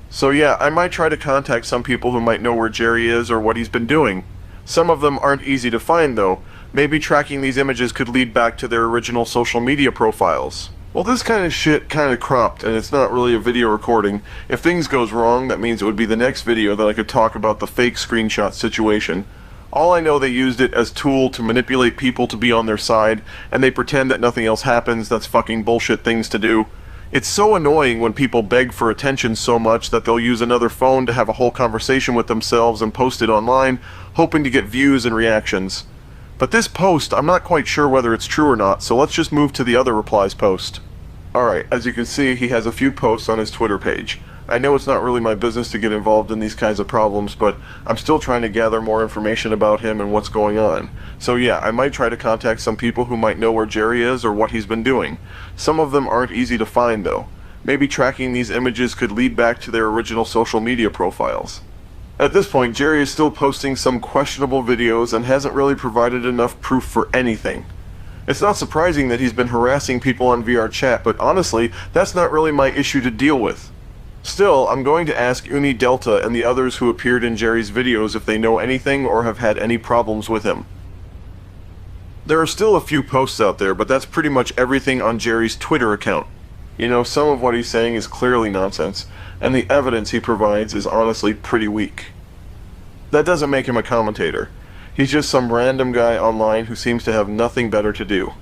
So yeah, I might try to contact some people who might know where Jerry is or what he's been doing. Some of them aren't easy to find though. Maybe tracking these images could lead back to their original social media profiles. Well, this kind of shit kind of cropped, and it's not really a video recording. If things goes wrong, that means it would be the next video that I could talk about the fake screenshot situation. All I know, they used it as tool to manipulate people to be on their side, and they pretend that nothing else happens. That's fucking bullshit things to do. It's so annoying when people beg for attention so much that they'll use another phone to have a whole conversation with themselves and post it online, hoping to get views and reactions. But this post, I'm not quite sure whether it's true or not, so let's just move to the other replies post. Alright, as you can see, he has a few posts on his Twitter page. I know it's not really my business to get involved in these kinds of problems, but I'm still trying to gather more information about him and what's going on. So yeah, I might try to contact some people who might know where Jerry is or what he's been doing. Some of them aren't easy to find though. Maybe tracking these images could lead back to their original social media profiles. At this point, Jerry is still posting some questionable videos and hasn't really provided enough proof for anything. It's not surprising that he's been harassing people on VRChat, but honestly, that's not really my issue to deal with. Still, I'm going to ask Uni Delta and the others who appeared in Jerry's videos if they know anything or have had any problems with him. There are still a few posts out there, but that's pretty much everything on Jerry's Twitter account. You know, some of what he's saying is clearly nonsense, and the evidence he provides is honestly pretty weak. That doesn't make him a commentator. He's just some random guy online who seems to have nothing better to do.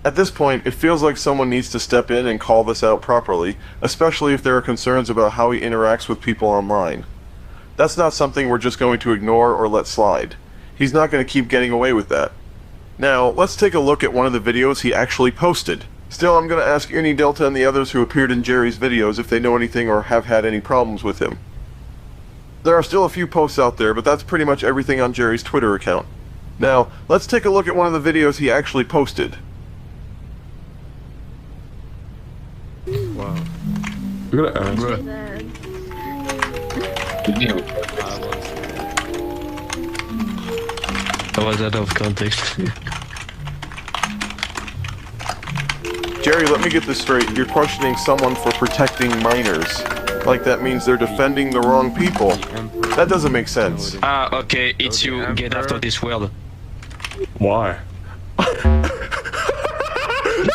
At this point, it feels like someone needs to step in and call this out properly, especially if there are concerns about how he interacts with people online. That's not something we're just going to ignore or let slide. He's not going to keep getting away with that. Now, let's take a look at one of the videos he actually posted. Still, I'm going to ask Uni Delta and the others who appeared in Jerry's videos if they know anything or have had any problems with him. There are still a few posts out there, but that's pretty much everything on Jerry's Twitter account. Now, let's take a look at one of the videos he actually posted. Wow. We're gonna ask. That was out of context. Jerry, let me get this straight. You're questioning someone for protecting minors. Like that means they're defending the wrong people. That doesn't make sense. Ah, okay, it's you. Get out of this world. Why?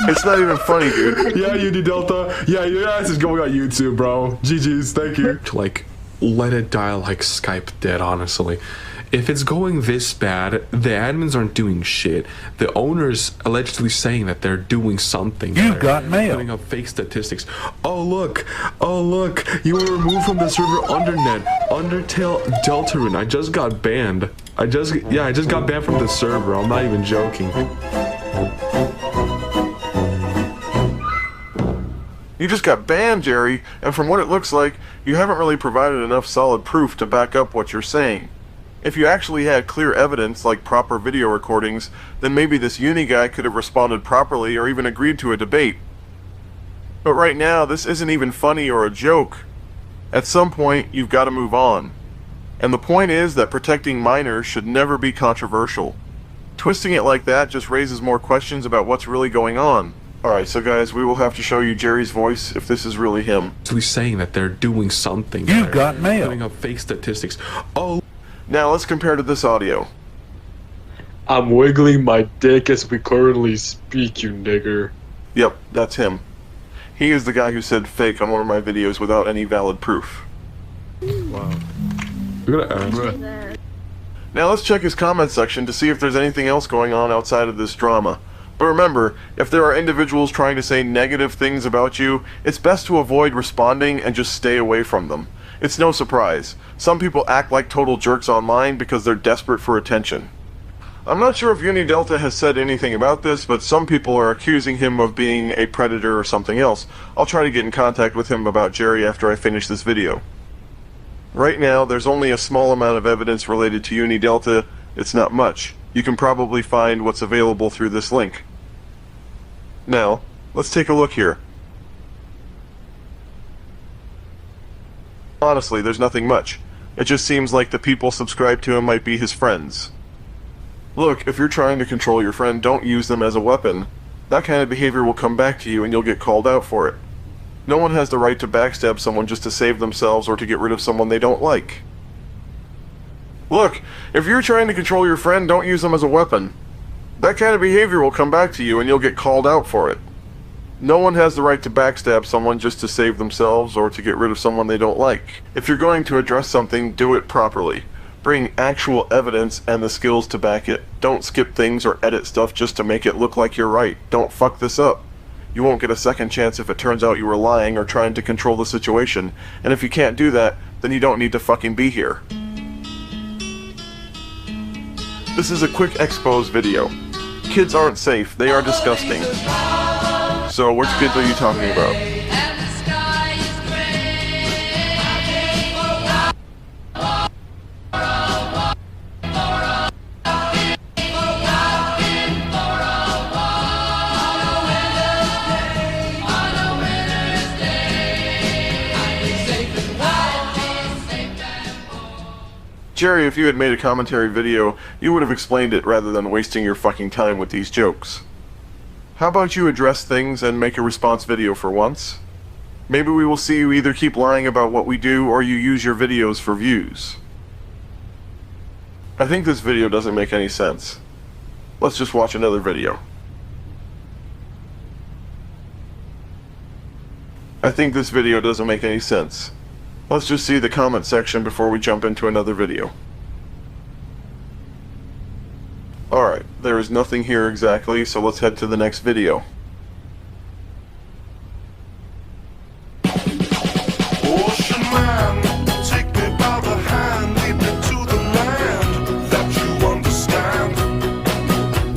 It's not even funny, dude. Yeah, UD Delta. Yeah, your ass is going on YouTube, bro. GG's, thank you. To like, let it die like Skype did, honestly. If it's going this bad, the admins aren't doing shit. The owner's allegedly saying that they're doing something. You've got mail. Putting up fake statistics. Oh look, you were removed from the server Undernet, Undertale Deltarune. I just got banned. I just got banned from the server. I'm not even joking. You just got banned, Jerry, and from what it looks like, you haven't really provided enough solid proof to back up what you're saying. If you actually had clear evidence, like proper video recordings, then maybe this uni guy could have responded properly or even agreed to a debate. But right now, this isn't even funny or a joke. At some point, you've got to move on. And the point is that protecting minors should never be controversial. Twisting it like that just raises more questions about what's really going on. Alright, so guys, we will have to show you Jerry's voice if this is really him. Actually saying that they're doing something. You've got mail. Putting up fake statistics. Oh, Now let's compare to this audio. I'm wiggling my dick as we currently speak, you nigger. Yep, that's him. He is the guy who said fake on one of my videos without any valid proof. Wow. we're gonna ask. Now let's check his comment section to see if there's anything else going on outside of this drama. But remember, if there are individuals trying to say negative things about you, it's best to avoid responding and just stay away from them. It's no surprise. Some people act like total jerks online because they're desperate for attention. I'm not sure if UniDelta has said anything about this, but some people are accusing him of being a predator or something else. I'll try to get in contact with him about Jerry after I finish this video. Right now, there's only a small amount of evidence related to UniDelta. It's not much. You can probably find what's available through this link. Now, let's take a look here. Honestly, there's nothing much. It just seems like the people subscribed to him might be his friends. Look, if you're trying to control your friend, don't use them as a weapon. That kind of behavior will come back to you and you'll get called out for it. No one has the right to backstab someone just to save themselves or to get rid of someone they don't like. Look, if you're trying to control your friend, don't use them as a weapon. That kind of behavior will come back to you and you'll get called out for it. No one has the right to backstab someone just to save themselves or to get rid of someone they don't like. If you're going to address something, do it properly. Bring actual evidence and the skills to back it. Don't skip things or edit stuff just to make it look like you're right. Don't fuck this up. You won't get a second chance if it turns out you were lying or trying to control the situation. And if you can't do that, then you don't need to fucking be here. This is a quick expose video. Kids aren't safe, they are disgusting. So which kids are you talking about? Jerry, if you had made a commentary video, you would have explained it rather than wasting your fucking time with these jokes. How about you address things and make a response video for once? Maybe we will see you either keep lying about what we do or you use your videos for views. I think this video doesn't make any sense. Let's just watch another video. I think this video doesn't make any sense. Let's just see the comment section before we jump into another video. Alright, there is nothing here exactly, so let's head to the next video. Ocean man, take me by the hand, lead me to the land that you understand.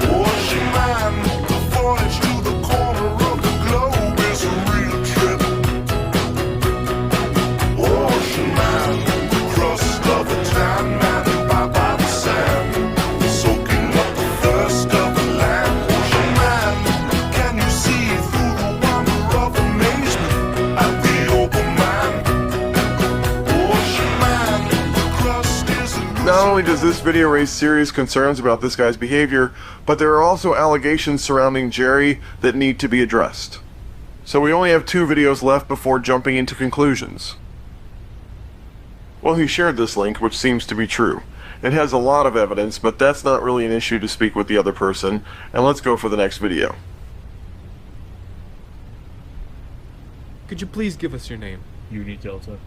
Ocean man, the voyage to the corner of the globe is a real trip. Ocean man, the crust of a tan man, by the sand, soaking up the thirst of the land. Ocean man, can you see through the wonder of amazement at the open man? Ocean man, the crust is a Not only does this video raise serious concerns about this guy's behavior, but there are also allegations surrounding Jerry that need to be addressed. So we only have 2 videos left before jumping into conclusions. Well, he shared this link, which seems to be true. It has a lot of evidence, but that's not really an issue to speak with the other person, and let's go for the next video. Could you please give us your name? UniDelta.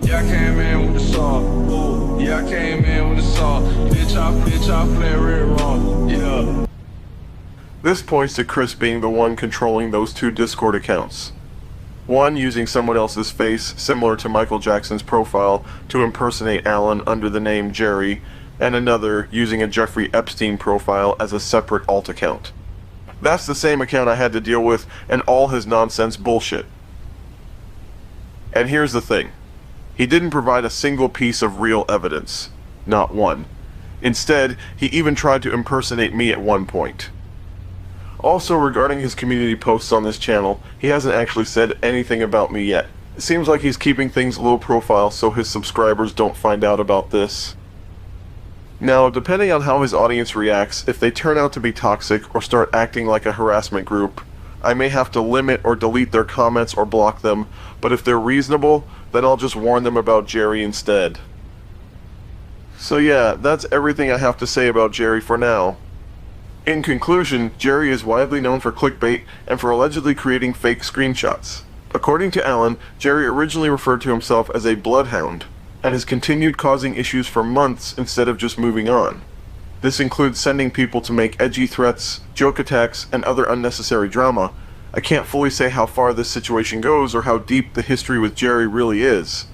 Yeah, I came in with the saw. Ooh, yeah, I came in with the saw. Bitch, I play real wrong. Yeah. This points to Chris being the one controlling those 2 Discord accounts. One using someone else's face, similar to Michael Jackson's profile, to impersonate Allan under the name Jerry, and another using a Jeffrey Epstein profile as a separate alt account. That's the same account I had to deal with, and all his nonsense bullshit. And here's the thing. He didn't provide a single piece of real evidence. Not one. Instead, he even tried to impersonate me at one point. Also, regarding his community posts on this channel, he hasn't actually said anything about me yet. It seems like he's keeping things low profile so his subscribers don't find out about this. Now, depending on how his audience reacts, if they turn out to be toxic or start acting like a harassment group, I may have to limit or delete their comments or block them, but if they're reasonable, then I'll just warn them about Jerry instead. So yeah, that's everything I have to say about Jerry for now. In conclusion, Jerry is widely known for clickbait and for allegedly creating fake screenshots. According to Allan, Jerry originally referred to himself as a bloodhound, and has continued causing issues for months instead of just moving on. This includes sending people to make edgy threats, joke attacks, and other unnecessary drama. I can't fully say how far this situation goes or how deep the history with Jerry really is,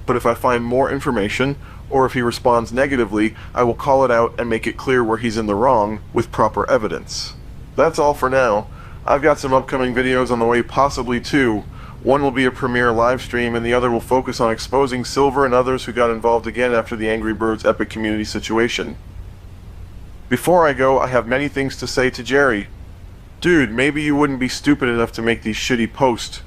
but if I find more information, or if he responds negatively, I will call it out and make it clear where he's in the wrong with proper evidence. That's all for now. I've got some upcoming videos on the way, possibly two. One will be a premiere live stream and the other will focus on exposing Silver and others who got involved again after the Angry Birds Epic community situation. Before I go, I have many things to say to Jerry. Dude, maybe you wouldn't be stupid enough to make these shitty posts.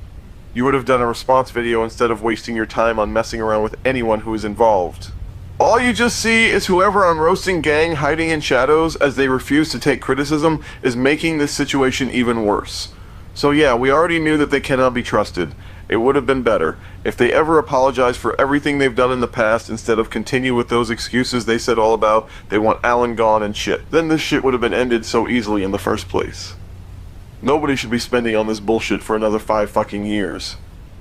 You would have done a response video instead of wasting your time on messing around with anyone who is involved. All you just see is whoever on Roasting Gang hiding in shadows as they refuse to take criticism is making this situation even worse. So yeah, we already knew that they cannot be trusted. It would have been better if they ever apologized for everything they've done in the past instead of continue with those excuses they said all about they want Allan gone and shit. Then this shit would have been ended so easily in the first place. Nobody should be spending on this bullshit for another 5 fucking years.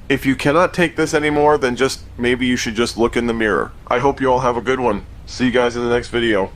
If you cannot take this anymore, then maybe you should just look in the mirror. I hope you all have a good one. See you guys in the next video.